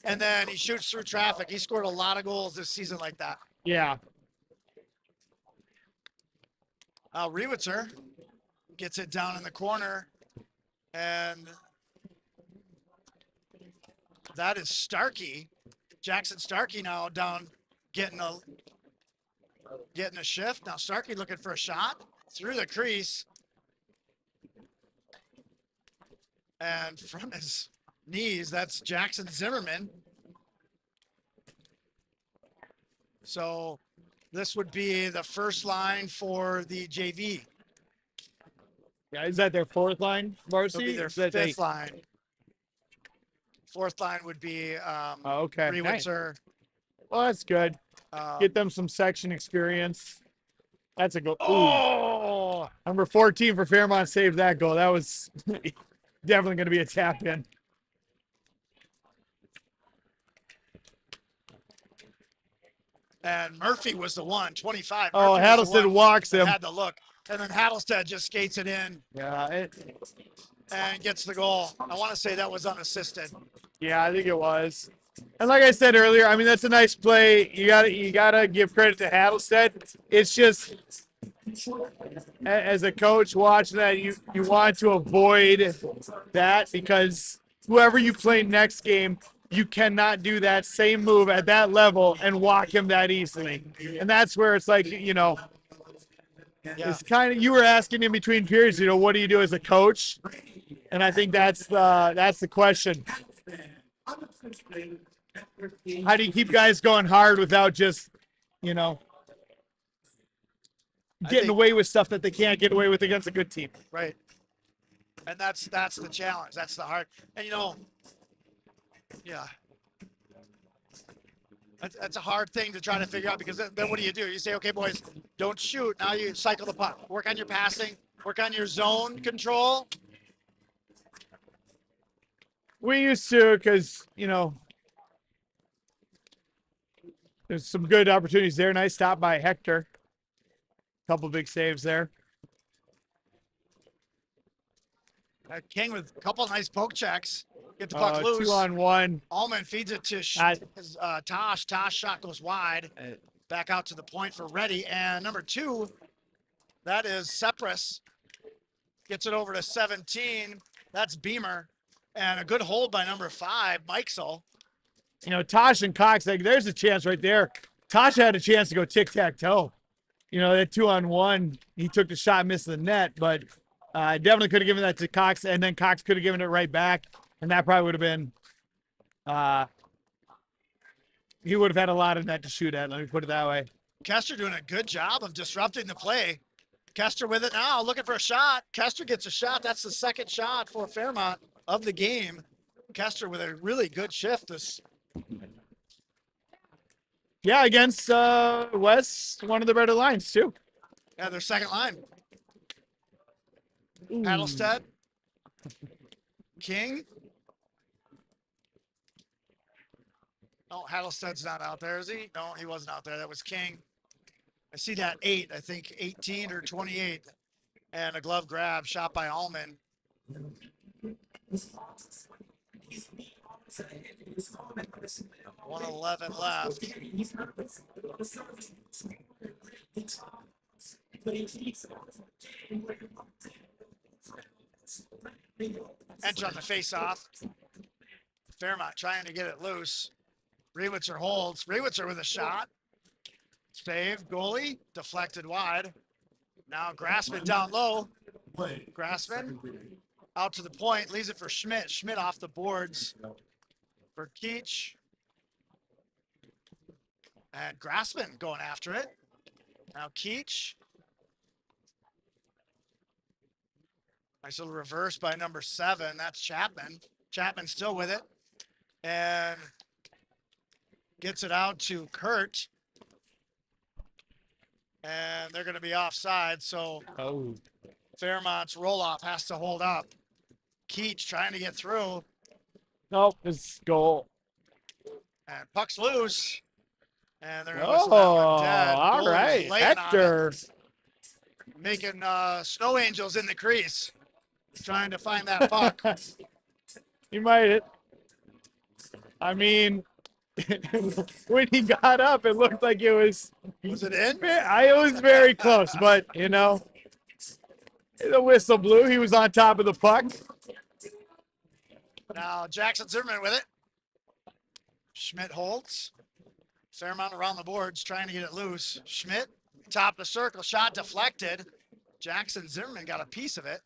and then he shoots through traffic. He scored a lot of goals this season like that. Yeah. Rewitzer gets it down in the corner, and that is Starkey. Jackson Starkey now down getting a shift. Now Starkey looking for a shot through the crease. And from his knees, that's Jackson Zimmerman. So this would be the first line for the JV. Yeah, is that their fourth line, varsity? It'll be their fifth line. Fourth line would be okay. Rewitzer. Nice. Well, that's good. Get them some section experience. That's a goal. Oh, number 14 for Fairmont saved that goal. That was definitely going to be a tap in. And Murphy was the one, 25. Oh, Hattlestead walks him. Had the look. And then Hattlestead just skates it in. Yeah. And gets the goal. I want to say that was unassisted. Yeah, I think it was. And like I said earlier, I mean, that's a nice play. You gotta give credit to Hattlestead. It's just as a coach watching that, you want to avoid that, because whoever you play next game, you cannot do that same move at that level and walk him that easily. And that's where it's like, it's kind of, you were asking in between periods, what do you do as a coach? And I think that's the question. How do you keep guys going hard without just, getting away with stuff that they can't get away with against a good team? Right. And that's the challenge. That's the hard. And yeah. That's a hard thing to try to figure out, because then what do? You say, okay, boys, don't shoot. Now you cycle the puck. Work on your passing. Work on your zone control. We used to, because, there's some good opportunities there. Nice stop by Hector. Couple big saves there. King with a couple of nice poke checks. Get the puck loose. 2-on-1. Allman feeds it to Tosh. Tosh shot goes wide. Back out to the point for Reddy. And number 2, that is Sepris. Gets it over to 17. That's Beamer. And a good hold by number 5, Mikesel. Tosh and Cox, there's a chance right there. Tosh had a chance to go tic-tac-toe. That 2-on-1, he took the shot, missed the net, but definitely could have given that to Cox, and then Cox could have given it right back, and that probably would have been he would have had a lot of net to shoot at, let me put it that way. Kester doing a good job of disrupting the play. Kester with it now, looking for a shot. Kester gets a shot. That's the second shot for Fairmont of the game. Kester with a really good shift. Yeah, against West, one of the better lines, too. Yeah, their second line. Paddlestead. King. No, Hattlestead's not out there, is he? No, he wasn't out there. That was King. I see that 8, I think 18 or 28. And a glove grab shot by Allman. 1:11 left. Enter on the face-off. Fairmont trying to get it loose. Rewitzer holds. Rewitzer with a shot. Save. Goalie. Deflected wide. Now Grassman down low. Grassman out to the point. Leaves it for Schmidt. Schmidt off the boards for Keach. And Grassman going after it. Now Keach. Nice little reverse by number 7. That's Chapman. Chapman still with it. And gets it out to Kurt. And they're going to be offside. So Fairmont's roll-off has to hold up. Keach trying to get through. Nope, it's goal. And puck's loose. And they're going to whistle that one dead. All Goalie's right, laying on Hector. it, making snow angels in the crease. Trying to find that puck. He made it. I mean, when he got up, it looked like it was. Was it in? It was very close, but the whistle blew. He was on top of the puck. Now Jackson Zimmerman with it. Schmidt holds. Fairmont around the boards trying to get it loose. Schmidt, top of the circle, shot deflected. Jackson Zimmerman got a piece of it.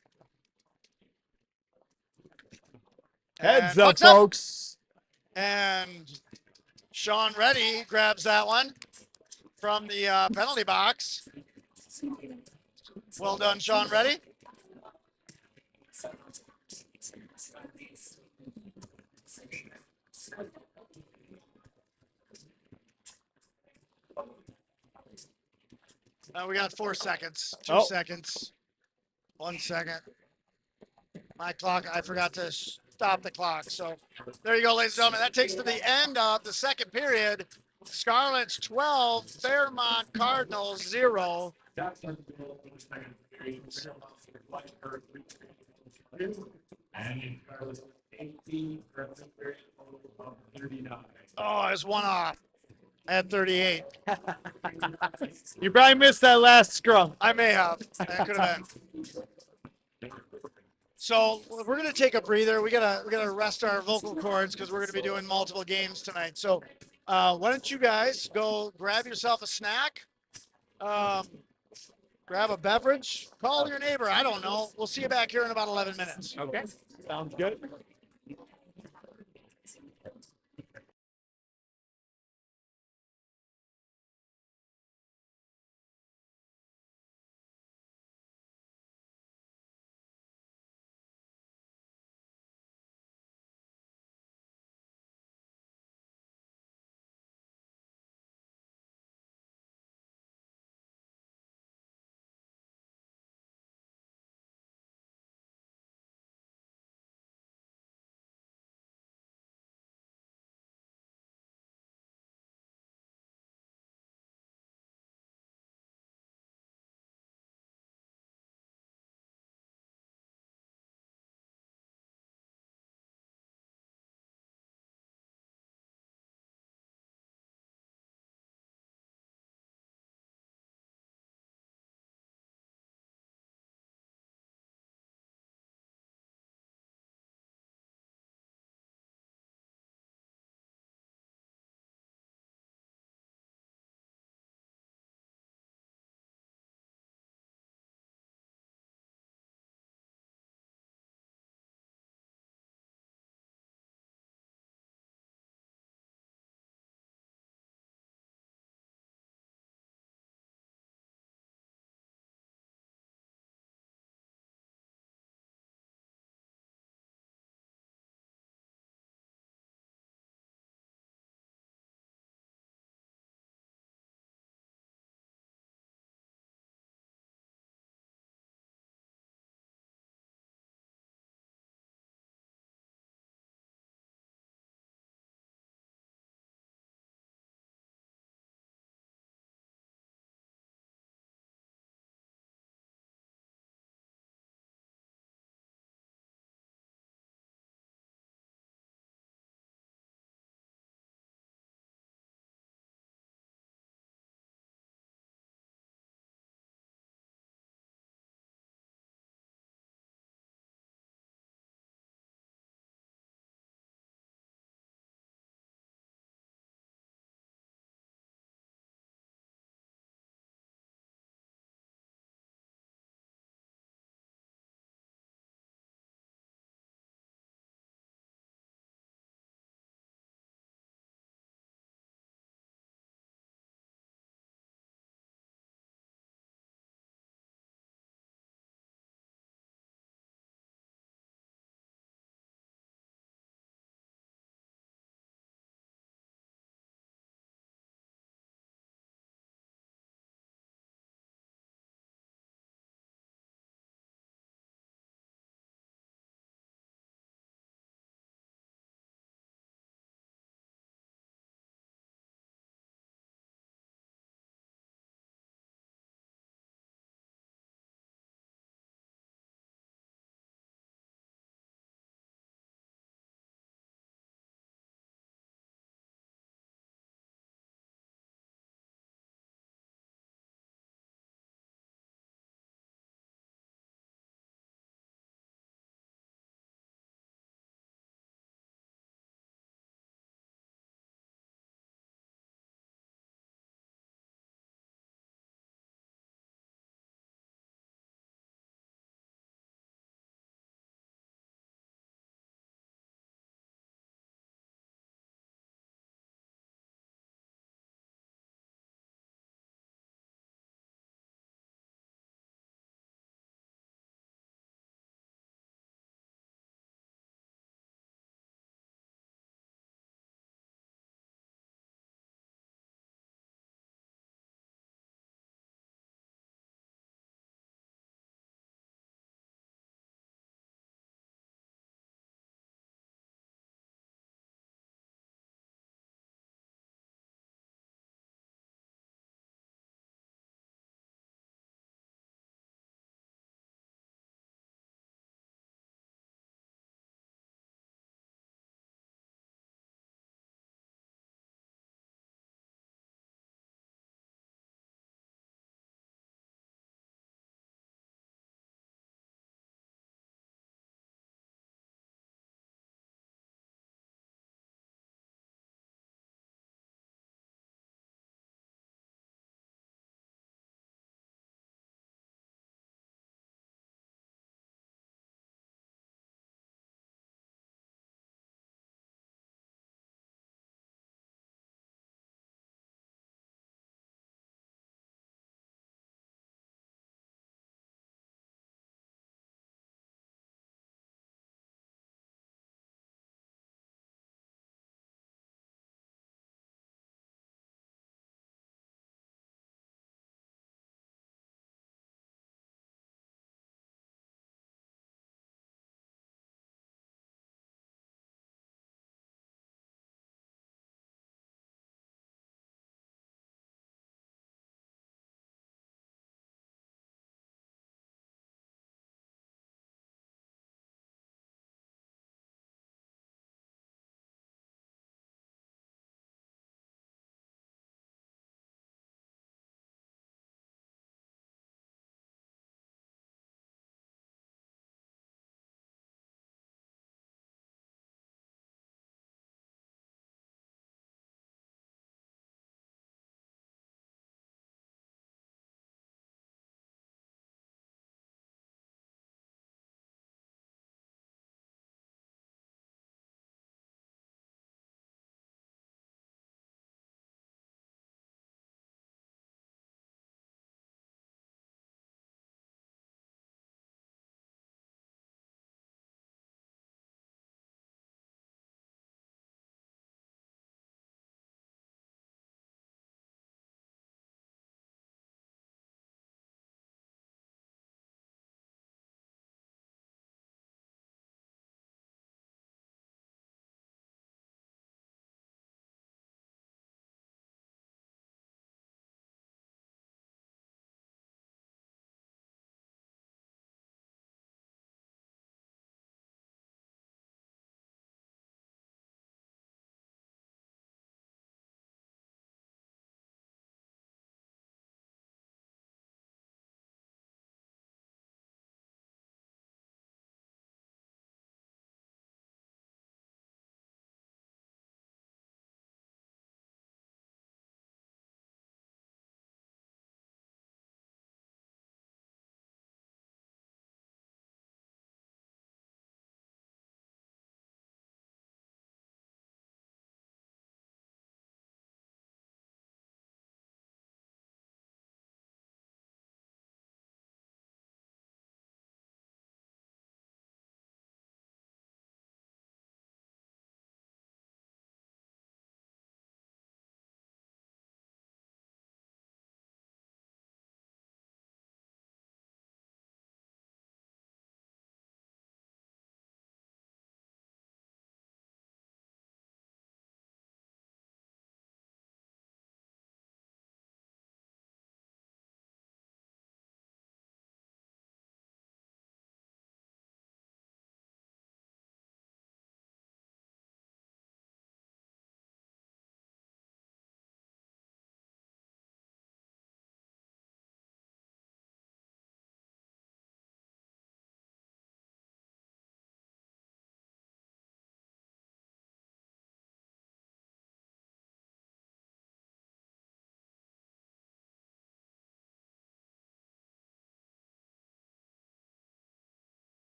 Heads up, folks. And Sean Reddy grabs that one from the penalty box. Well done, Sean Reddy. We got 4 seconds, 2 seconds, 1 second. My clock, I forgot to stop the clock. So there you go, ladies and gentlemen. That takes to the end of the second period. Scarlets 12, Fairmont Cardinals 0. Oh, it's one off. I had 38. You probably missed that last scrum. I may have. That could have been. So we're gonna take a breather. We gotta rest our vocal cords because we're gonna be doing multiple games tonight. So why don't you guys go grab yourself a snack, grab a beverage, call your neighbor. I don't know. We'll see you back here in about 11 minutes. Okay. Sounds good.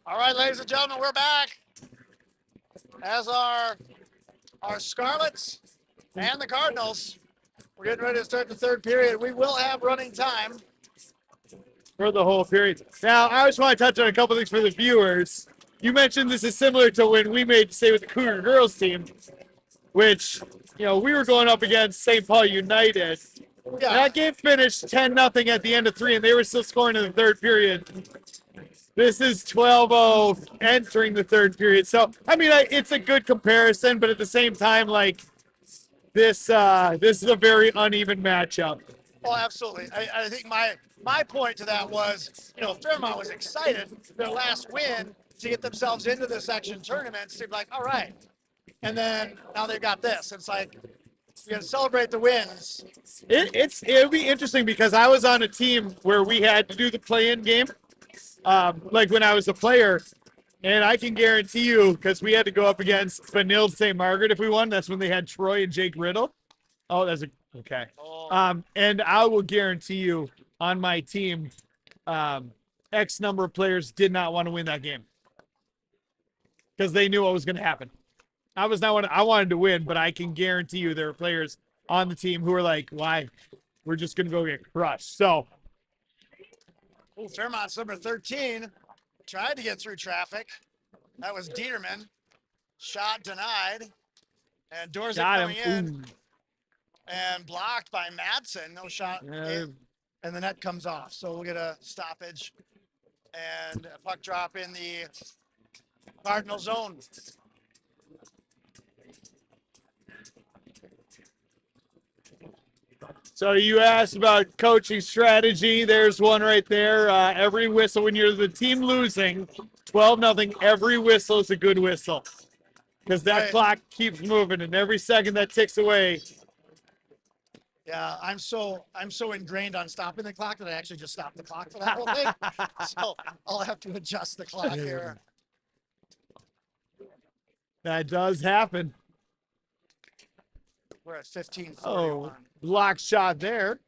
All right, ladies and gentlemen, we're back. As our Scarlets and the Cardinals, we're getting ready to start the third period. We will have running time. For the whole period. Now, I just want to touch on a couple things for the viewers. You mentioned this is similar to when we made stay with the Cougar girls team, which, you know, we were going up against St. Paul United. Yeah. That game finished 10-0 at the end of 3, and they were still scoring in the third period. This is 12-0 entering the third period. So, I mean, it's a good comparison, but at the same time, like, this is a very uneven matchup. Oh, absolutely. I think my point to that was, you know, Fairmont was excited their last win to get themselves into the section tournament. Seemed like, all right. And then now they've got this. It's like, you're going to celebrate the wins. It'll be interesting because I was on a team where we had to do the play-in game, like when I was a player, and I can guarantee you, because we had to go up against Vanille St. Margaret if we won. That's when they had Troy and Jake Riddle. Oh, okay. And I will guarantee you, on my team, X number of players did not want to win that game because they knew what was going to happen. I wanted to win, but I can guarantee you there were players on the team who were like, why? We're just going to go get crushed. So, Fairmont's number 13 tried to get through traffic. That was Dieterman. Shot denied. And Dorset coming in. And blocked by Madsen. No shot. And the net comes off. So we'll get a stoppage. And a puck drop in the Cardinal zone. So you asked about coaching strategy. There's one right there. Every whistle, when you're the team losing 12-0, every whistle is a good whistle because that clock keeps moving, and every second that ticks away. Yeah, I'm so ingrained on stopping the clock that I actually just stopped the clock for that whole thing. So I'll have to adjust the clock here. That does happen. We're at 15:41. Oh, block shot there.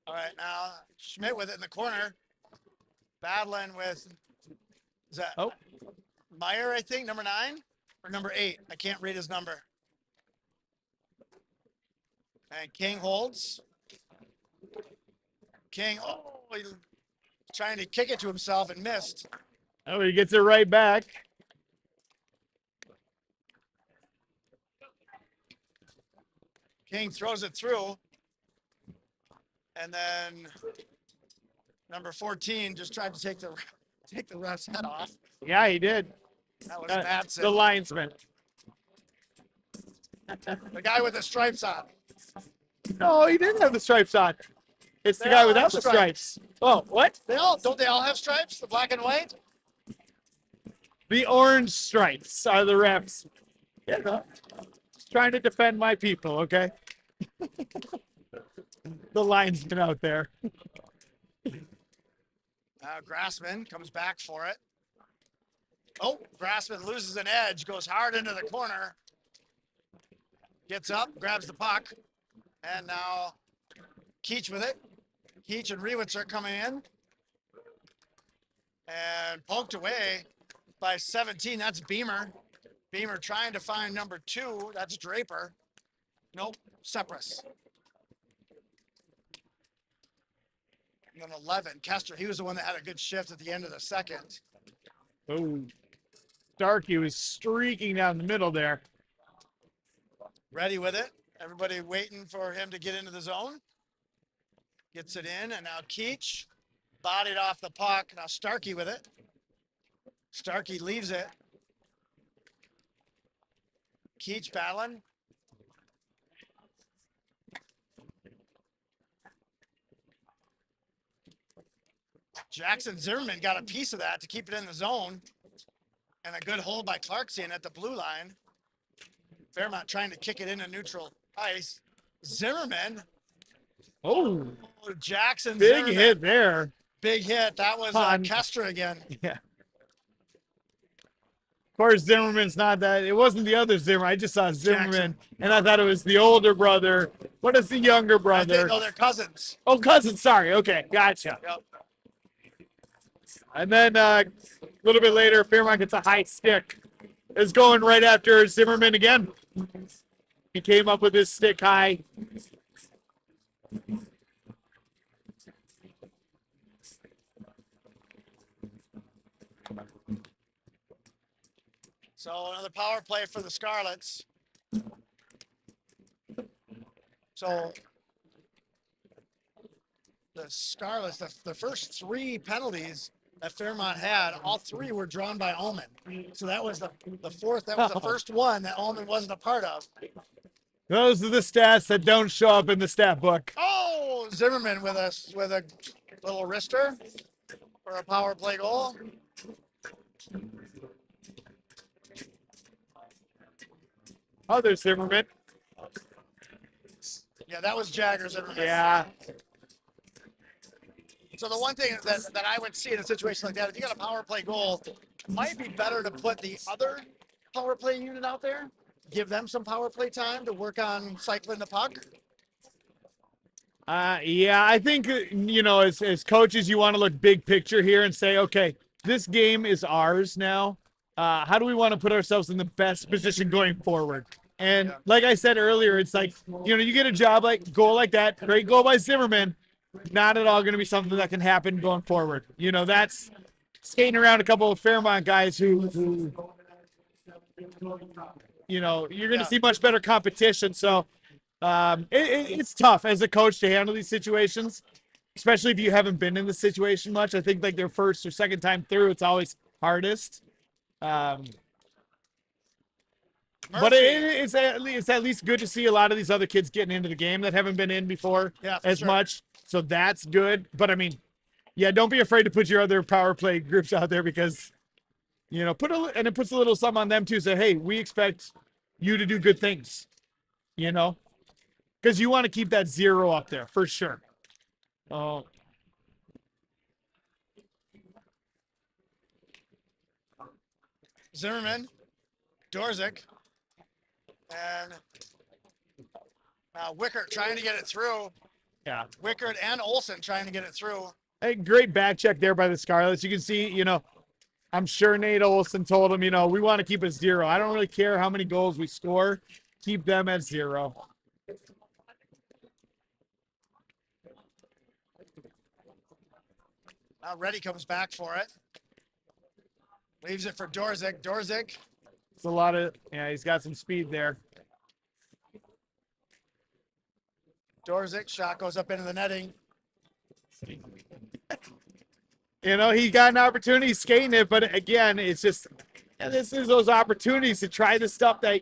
All right, now Schmidt with it in the corner, battling with, is that Meyer, I think, number 9 or number 8? I can't read his number. And King holds. King, he's trying to kick it to himself and missed. Oh, he gets it right back. King throws it through. And then number 14 just tried to take the ref's head off. Yeah, he did. That was Madsen. The linesman. The guy with the stripes on. No, he didn't have the stripes on. It's the guy without the stripes. Oh, what? Don't they all have stripes? The black and white? The orange stripes are the refs. Yeah, no. Just trying to defend my people, okay? The linesman out there. Now Grassman comes back for it. Oh, Grassman loses an edge, goes hard into the corner. Gets up, grabs the puck. And now Keach with it. Keach and Rewitz are coming in. And poked away by 17. That's Beamer. Beamer trying to find number 2. That's Draper. Nope, Sepras. And then 11, Kester. He was the one that had a good shift at the end of the second. Oh, Starkey was streaking down the middle there. Ready with it. Everybody waiting for him to get into the zone. Gets it in, and now Keach bodied off the puck. Now Starkey with it. Starkey leaves it. Keach battling. Jackson Zimmerman got a piece of that to keep it in the zone. And a good hold by Clarkson at the blue line. Fairmont trying to kick it into neutral ice. Zimmerman. Oh, Jackson big Zimmerman. hit there. Big hit. That was Kester again. Yeah. course, Zimmerman's not that. It wasn't the other Zimmerman. I just saw Zimmerman, and I thought it was the older brother. What is the younger brother? No, they're cousins. Oh, cousin. Sorry. Okay, gotcha. Yep. And then a little bit later, Fairmont gets a high stick. Is going right after Zimmerman again. He came up with his stick high. So another power play for the Scarlets. So the Scarlets, the first 3 penalties that Fairmont had, all 3 were drawn by Ullman. So that was the fourth. That was the first one that Ullman wasn't a part of. Those are the stats that don't show up in the stat book. Oh, Zimmerman with a little wrister for a power play goal. Other Zimmerman. Yeah, that was Jagger Zimmerman. Yeah. So the one thing that I would see in a situation like that, if you got a power play goal, it might be better to put the other power play unit out there, give them some power play time to work on cycling the puck. Yeah, I think, as coaches, you want to look big picture here and say, okay, this game is ours now. How do we want to put ourselves in the best position going forward? And like I said earlier, it's like, you get a goal like that, great goal by Zimmerman, not at all going to be something that can happen going forward. That's skating around a couple of Fairmont guys who you're going to see much better competition. So it's tough as a coach to handle these situations, especially if you haven't been in the situation much. I think like their first or second time through, it's always hardest. But it's at least good to see a lot of these other kids getting into the game that haven't been in before as much. So that's good. But I mean, don't be afraid to put your other power play groups out there because, and it puts a little something on them too. Say, hey, we expect you to do good things, because you want to keep that 0 up there for sure. Oh. Zimmerman, Dorzik, and Wickert trying to get it through. Yeah. Wickert and Olsen trying to get it through. Hey, great back check there by the Scarlets. You can see, I'm sure Nate Olsen told him, we want to keep it 0. I don't really care how many goals we score. Keep them at 0. Now Reddy comes back for it. Leaves it for Dorzik. Dorzik. It's a lot of, he's got some speed there. Dorzik, shot goes up into the netting. He got an opportunity skating it, but again, it's just, this is those opportunities to try the stuff the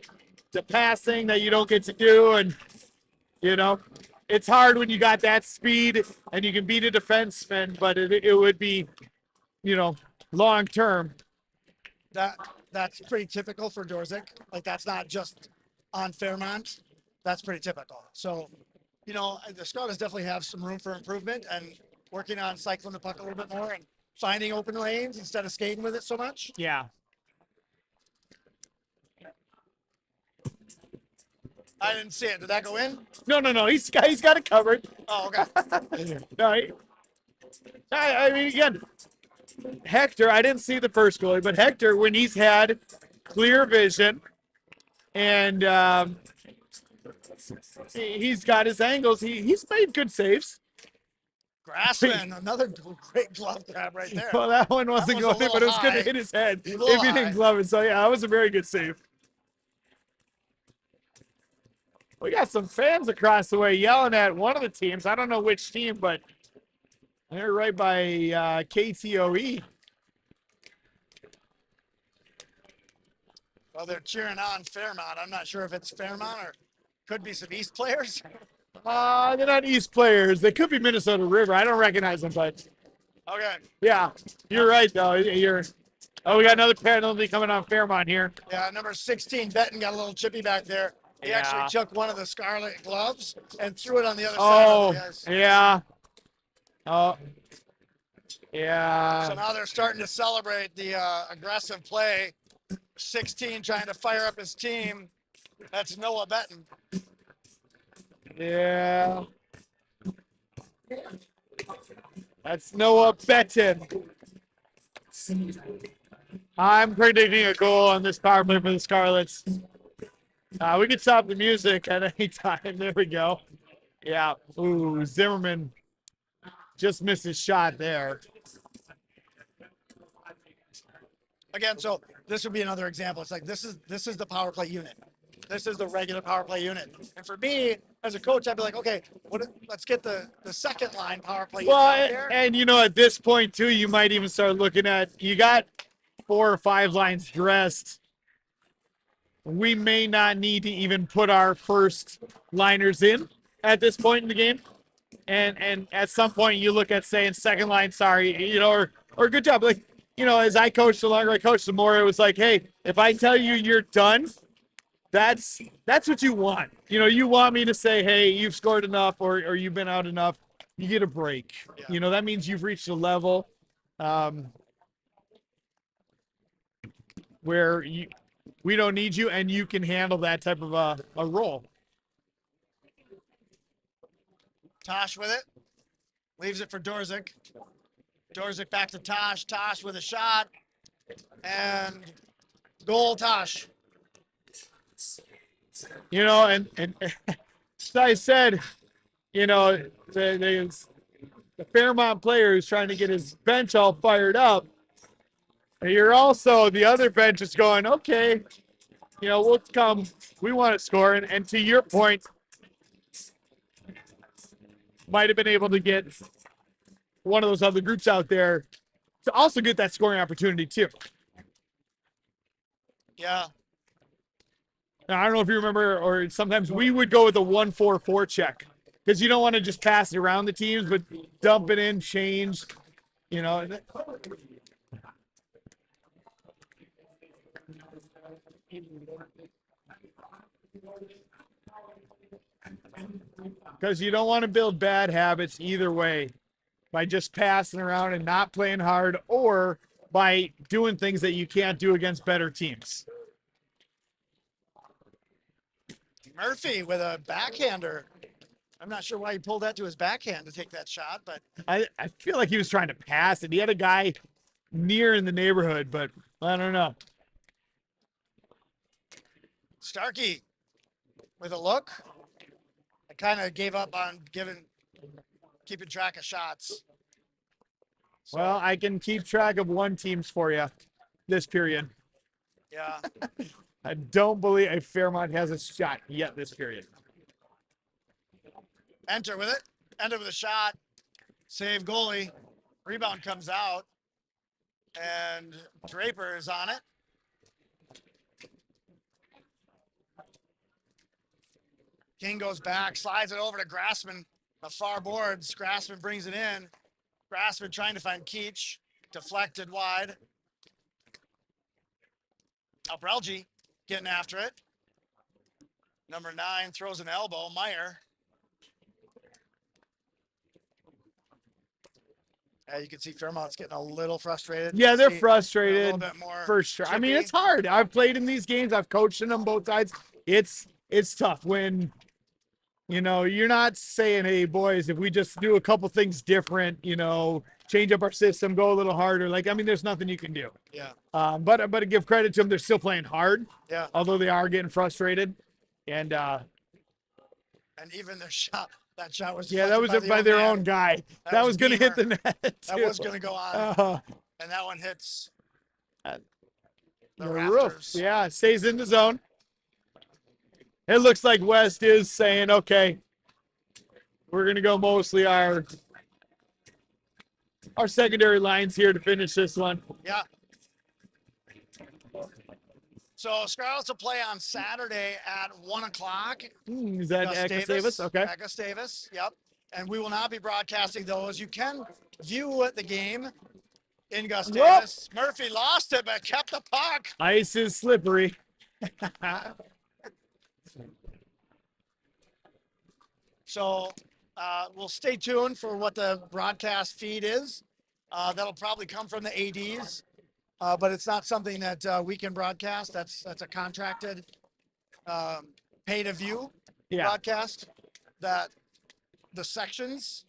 passing that you don't get to do. And, it's hard when you got that speed and you can beat a defenseman, but it would be, long term. That's pretty typical for Dorzik. Like, that's not just on Fairmont. That's pretty typical. So, the Scarlets definitely have some room for improvement and working on cycling the puck a little bit more and finding open lanes instead of skating with it so much. Yeah. I didn't see it. Did that go in? No. He's got it covered. Oh, okay. No, I mean, again, Hector, I didn't see the first goalie, but Hector, when he's had clear vision and he's got his angles, he's made good saves. Grassman, another great glove grab right there. Well, that one wasn't going in, but it was good to hit his head if he didn't glove it. So, that was a very good save. We got some fans across the way yelling at one of the teams. I don't know which team, but they're right by KTOE. Well, they're cheering on Fairmont. I'm not sure if it's Fairmont or could be some East players. They're not East players. They could be Minnesota River. I don't recognize them, but okay. Yeah, you're right though. We got another penalty coming on Fairmont here. Yeah, number 16, Benton got a little chippy back there. He actually took one of the Scarlet gloves and threw it on the other side. Yeah. Oh, yeah. So now they're starting to celebrate the aggressive play 16 trying to fire up his team. That's Noah Benton. Yeah. That's Noah Benton. I'm predicting a goal on this power play for the Scarlets. We can stop the music at any time. There we go. Yeah. Ooh, Zimmerman just missed his shot there. Again, so this would be another example. It's like this is the power play unit. This is the regular power play unit. And for me, as a coach, I'd be like, okay, let's get the second line power play unit out there. And you know, at this point too, you might even start looking at, you got 4 or 5 lines dressed. We may not need to even put our first liners in at this point in the game. And at some point you look at saying second line, sorry, you know, or good job. Like, you know, as I coached, the longer I coached, the more it was like, hey, if I tell you you're done, that's what you want. You know, you want me to say, hey, you've scored enough or you've been out enough. You get a break. Yeah. You know, that means you've reached a level where we don't need you and you can handle that type of a role. Tosh with it. Leaves it for Dorzik. Dorzik back to Tosh. Tosh with a shot. And goal, Tosh. You know, and as I said, you know, the Fairmont player who's trying to get his bench all fired up. You're also, the other bench is going, okay, you know, we'll come. We want to score. And to your point, might have been able to get one of those other groups out there to also get that scoring opportunity too. Yeah. Now, I don't know if you remember, or sometimes we would go with a 1-4-4 check because you don't want to just pass it around the teams, but dump it in, change, you know. Because you don't want to build bad habits either way by just passing around and not playing hard, or by doing things that you can't do against better teams. Murphy with a backhander. I'm not sure why he pulled that to his backhand to take that shot, but I feel like he was trying to pass it. He had a guy near in the neighborhood, but I don't know. Starkey with a look. I kind of gave up on keeping track of shots. So, Well, I can keep track of one teams for you this period. yeah. I don't believe Fairmont has a shot yet this period. Enter with it. Enter with a shot. Save goalie. Rebound comes out. And Draper is on it. King goes back, slides it over to Grassman. The far boards. Grassman brings it in. Grassman trying to find Keach. Deflected wide. Albrelgi getting after it. Number 9 throws an elbow. Meyer. You can see Fairmont's getting a little frustrated. Yeah, they're A frustrated little bit more for sure. I mean, chippy. it's hard. I've played in these games. I've coached in them both sides. It's tough when, you know, you're not saying, hey, boys, if we just do a couple things different, you know, change up our system, go a little harder. Like, I mean, there's nothing you can do. Yeah. But to give credit to them, they're still playing hard. Yeah. Although they are getting frustrated. And even their shot, that shot was yeah, that was by their own guy. That was going to hit the net. That was going to go on. And that one hits the roof. rafters. Yeah, it stays in the zone. It looks like West is saying, okay, we're going to go mostly our secondary lines here to finish this one. Yeah. So Scarlets will play on Saturday at 1 o'clock. Is that at Gustavus? Okay. At Gustavus, yep. And we will not be broadcasting those. You can view the game in Gustavus. Whoop. Murphy lost it, but kept the puck. Ice is slippery. So we'll stay tuned for what the broadcast feed is. That'll probably come from the ADs. but it's not something that we can broadcast. That's a contracted pay to view broadcast that the sections.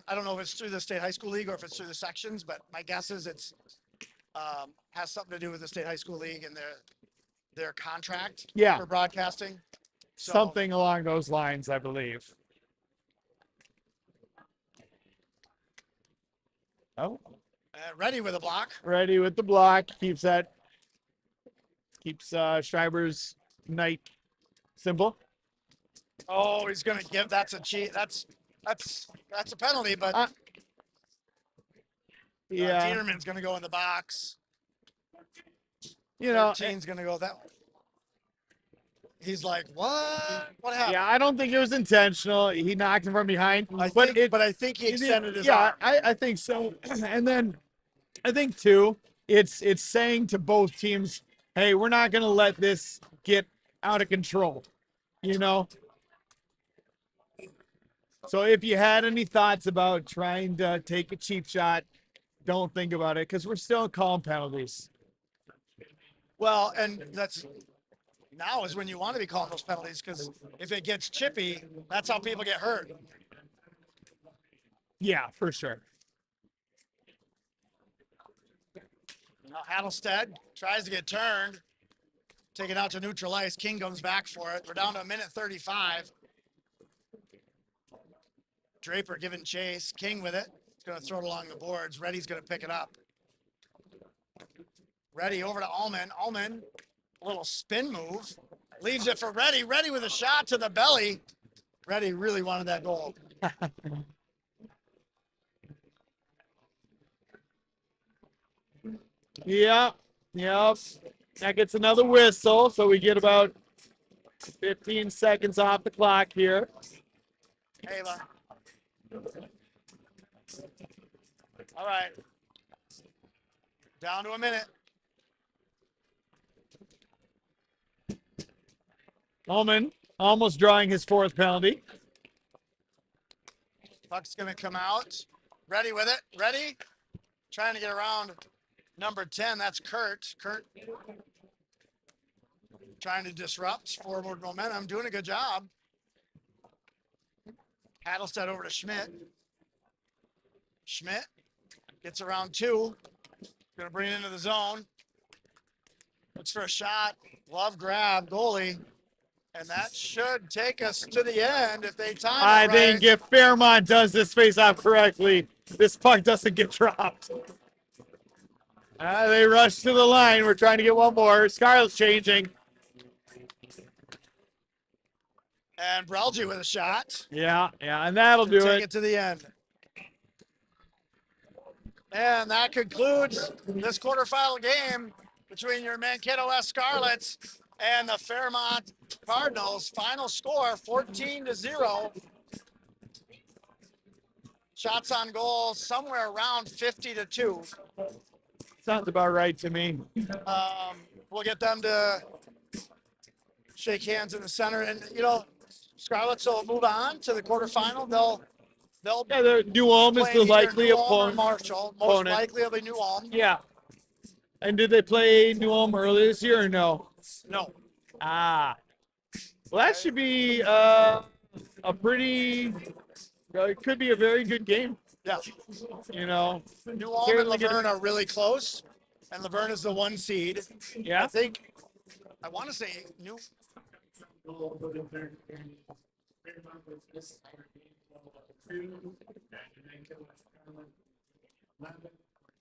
I don't know if it's through the state high school league or if it's through the sections, but my guess is it's has something to do with the state high school league and their contract for broadcasting. So, something along those lines, I believe. Oh, ready with a block. ready with the block. Keeps Schreiber's night simple. Oh, he's gonna give. That's a cheat. That's a penalty, but Yeah, Dieterman's gonna go in the box. you know, 13's gonna go that way. He's like, what? What happened? yeah, I don't think it was intentional. He knocked him from behind, I but think he extended his yeah, arm. I think so. And then I think too, it's saying to both teams, hey, we're not gonna let this get out of control, you know. So if you had any thoughts about trying to take a cheap shot, don't think about it because we're still calling penalties. Well, and that's now is when you want to be calling those penalties because if it gets chippy, that's how people get hurt. Yeah, for sure. Now Hattlestead tries to get turned, taken out to neutral ice. King comes back for it. We're down to 1:35. Draper giving chase. King with it. He's going to throw it along the boards. Reddy's going to pick it up. Reddy over to Allman. Allman, a little spin move. Leaves it for Reddy. Reddy with a shot to the belly. Reddy really wanted that goal. Yep. That gets another whistle, so we get about 15 seconds off the clock here. Ava. All right. Down to a minute. Ullman almost drawing his fourth penalty. Puck's going to come out. Reddy with it. Reddy trying to get around number 10. That's Kurt. Kurt trying to disrupt forward momentum. Doing a good job. Hattlestead over to Schmidt. Schmidt gets around 2. Going to bring it into the zone. Looks for a shot. Glove grab. Goalie. And that should take us to the end if they time it I right. think if Fairmont does this face-off correctly, this puck doesn't get dropped. They rush to the line. We're trying to get one more. Scarlett's changing. And Brelgy with a shot. Yeah, and that'll do Take it. it to the end. And that concludes this quarterfinal game between your Mankato West Scarlets and the Fairmont Cardinals. Final score 14-0. Shots on goal somewhere around 50-2. Sounds about right to me. We'll get them to shake hands in the center, and Scarlets will move on to the quarterfinal. They'll New Ulm is play the either likely New Ulm or opponent. Marshall. Most likely it'll be New Ulm. Yeah. And did they play New Ulm earlier this year or no? No. Well, that should be a pretty. It could be a very good game. Yeah. New Ulm and Laverne are really close, and Laverne is the 1 seed. Yeah. I want to say New.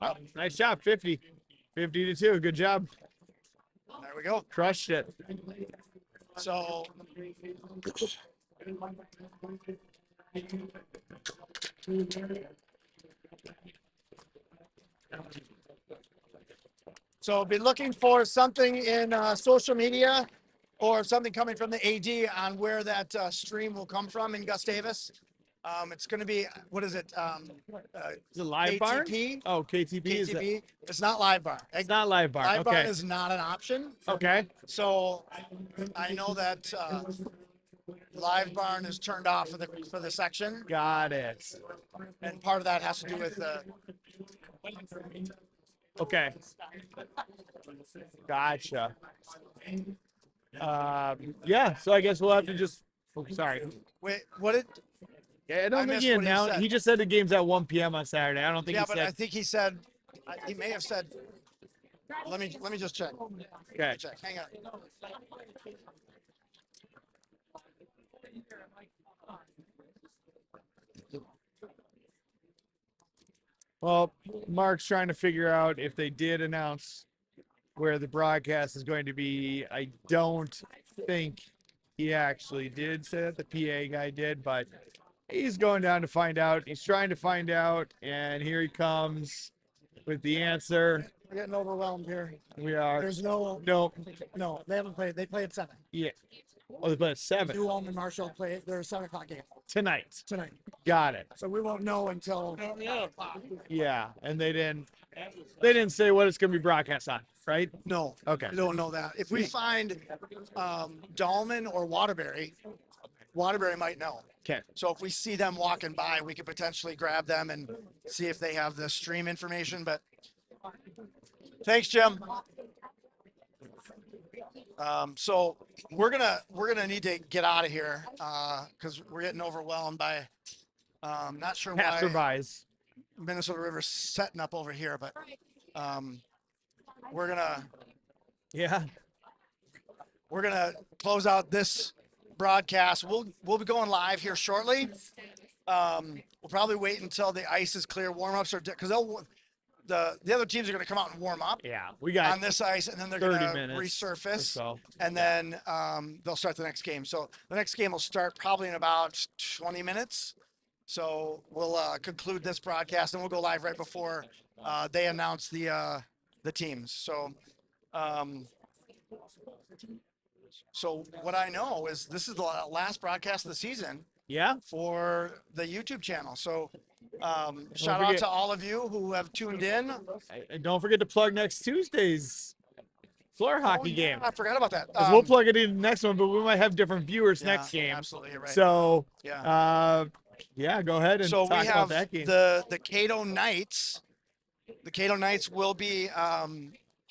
Oh, nice job, 50-2. Good job. There we go. Crushed it. So be looking for something in social media or something coming from the AD on where that stream will come from in Gustavus. It's going to be, what is it? Is it Live Barn? KTP. Oh, KTP. Is it? KTP. It's not Live Barn. It's not Live Barn. Live Barn Okay. is not an option. Okay. So I know that Live Barn is turned off for the section, Got it. and part of that has to do with Okay. Gotcha. Yeah, so I guess we'll have to just. Oh, sorry. Wait, what did? Yeah, I don't I think missed he what he announced. said. He just said the game's at 1 p.m. on Saturday. I don't think Yeah, he but said. I think he said. He may have said. Let me just check. Okay. Check. Hang on. Well, Mark's trying to figure out if they did announce where the broadcast is going to be. I don't think he actually did say that. The PA guy did, but he's going down to find out. He's trying to find out, and here he comes with the answer. We're getting overwhelmed here. We are. There's no, they haven't played. They play at 7. Yeah. Oh, they play at 7 New Ulm and Marshall play their 7 o'clock game tonight. tonight. Got it. So we won't know until Yeah, and they didn't say what it's going to be broadcast on, right? No. Okay. We don't know that. If we find Dahlman or Waterbury might know. Okay. So if we see them walking by, we could potentially grab them and see if they have the stream information. But thanks, Jim. So we're gonna need to get out of here because we're getting overwhelmed by not sure why Passerbys. Minnesota River's setting up over here, but we're gonna Yeah. close out this broadcast. We'll be going live here shortly. We'll probably wait until the ice is clear. Warm-ups are because the other teams are going to come out and warm up Yeah. We got on this ice, and then they're 30 going to minutes or resurface, so. and then they'll start the next game. So the next game will start probably in about 20 minutes. So we'll conclude this broadcast, and we'll go live right before they announce the teams. So what I know is this is the last broadcast of the season Yeah. for the YouTube channel. So shout out forget- to all of you who have tuned in. And don't forget to plug next Tuesday's floor hockey game. I forgot about that. 'Cause we'll plug it in the next one, but we might have different viewers next game. Absolutely, you're right. So, yeah. yeah, go ahead and So talk we about have that game. the Cato Knights. The Cato Knights will be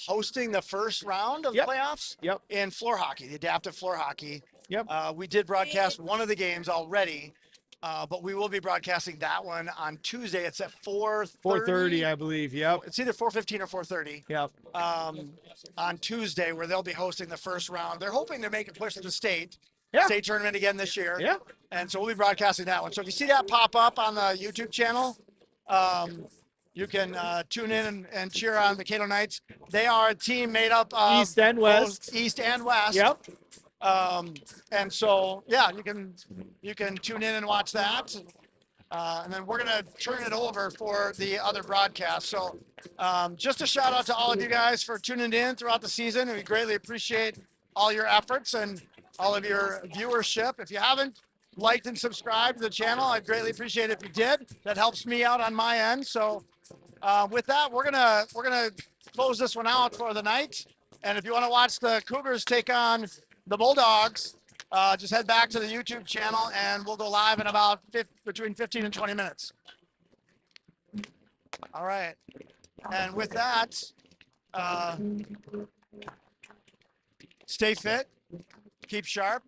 hosting the first round of Yep. playoffs Yep. in floor hockey, the adaptive floor hockey. Yep. We did broadcast one of the games already, but we will be broadcasting that one on Tuesday. It's at 4:30. 4:30, I believe. Yep. It's either 4:15 or 4:30 Yep. on Tuesday, where they'll be hosting the first round. They're hoping to make a push to the state Yeah. tournament again this year. Yeah. And so we'll be broadcasting that one. So if you see that pop up on the YouTube channel, you can tune in and cheer on the Cato Knights. They are a team made up of East and West. both East and West. Yep. And so, yeah, you can tune in and watch that. And then we're going to turn it over for the other broadcast. So just a shout out to all of you guys for tuning in throughout the season. We greatly appreciate all your efforts and all of your viewership. If you haven't liked and subscribed to the channel, I'd greatly appreciate it if you did. That helps me out on my end. So with that, we're gonna close this one out for the night. And if you want to watch the Cougars take on the Bulldogs, just head back to the YouTube channel, and we'll go live in about between 15 and 20 minutes. All right. And with that, stay fit, keep sharp,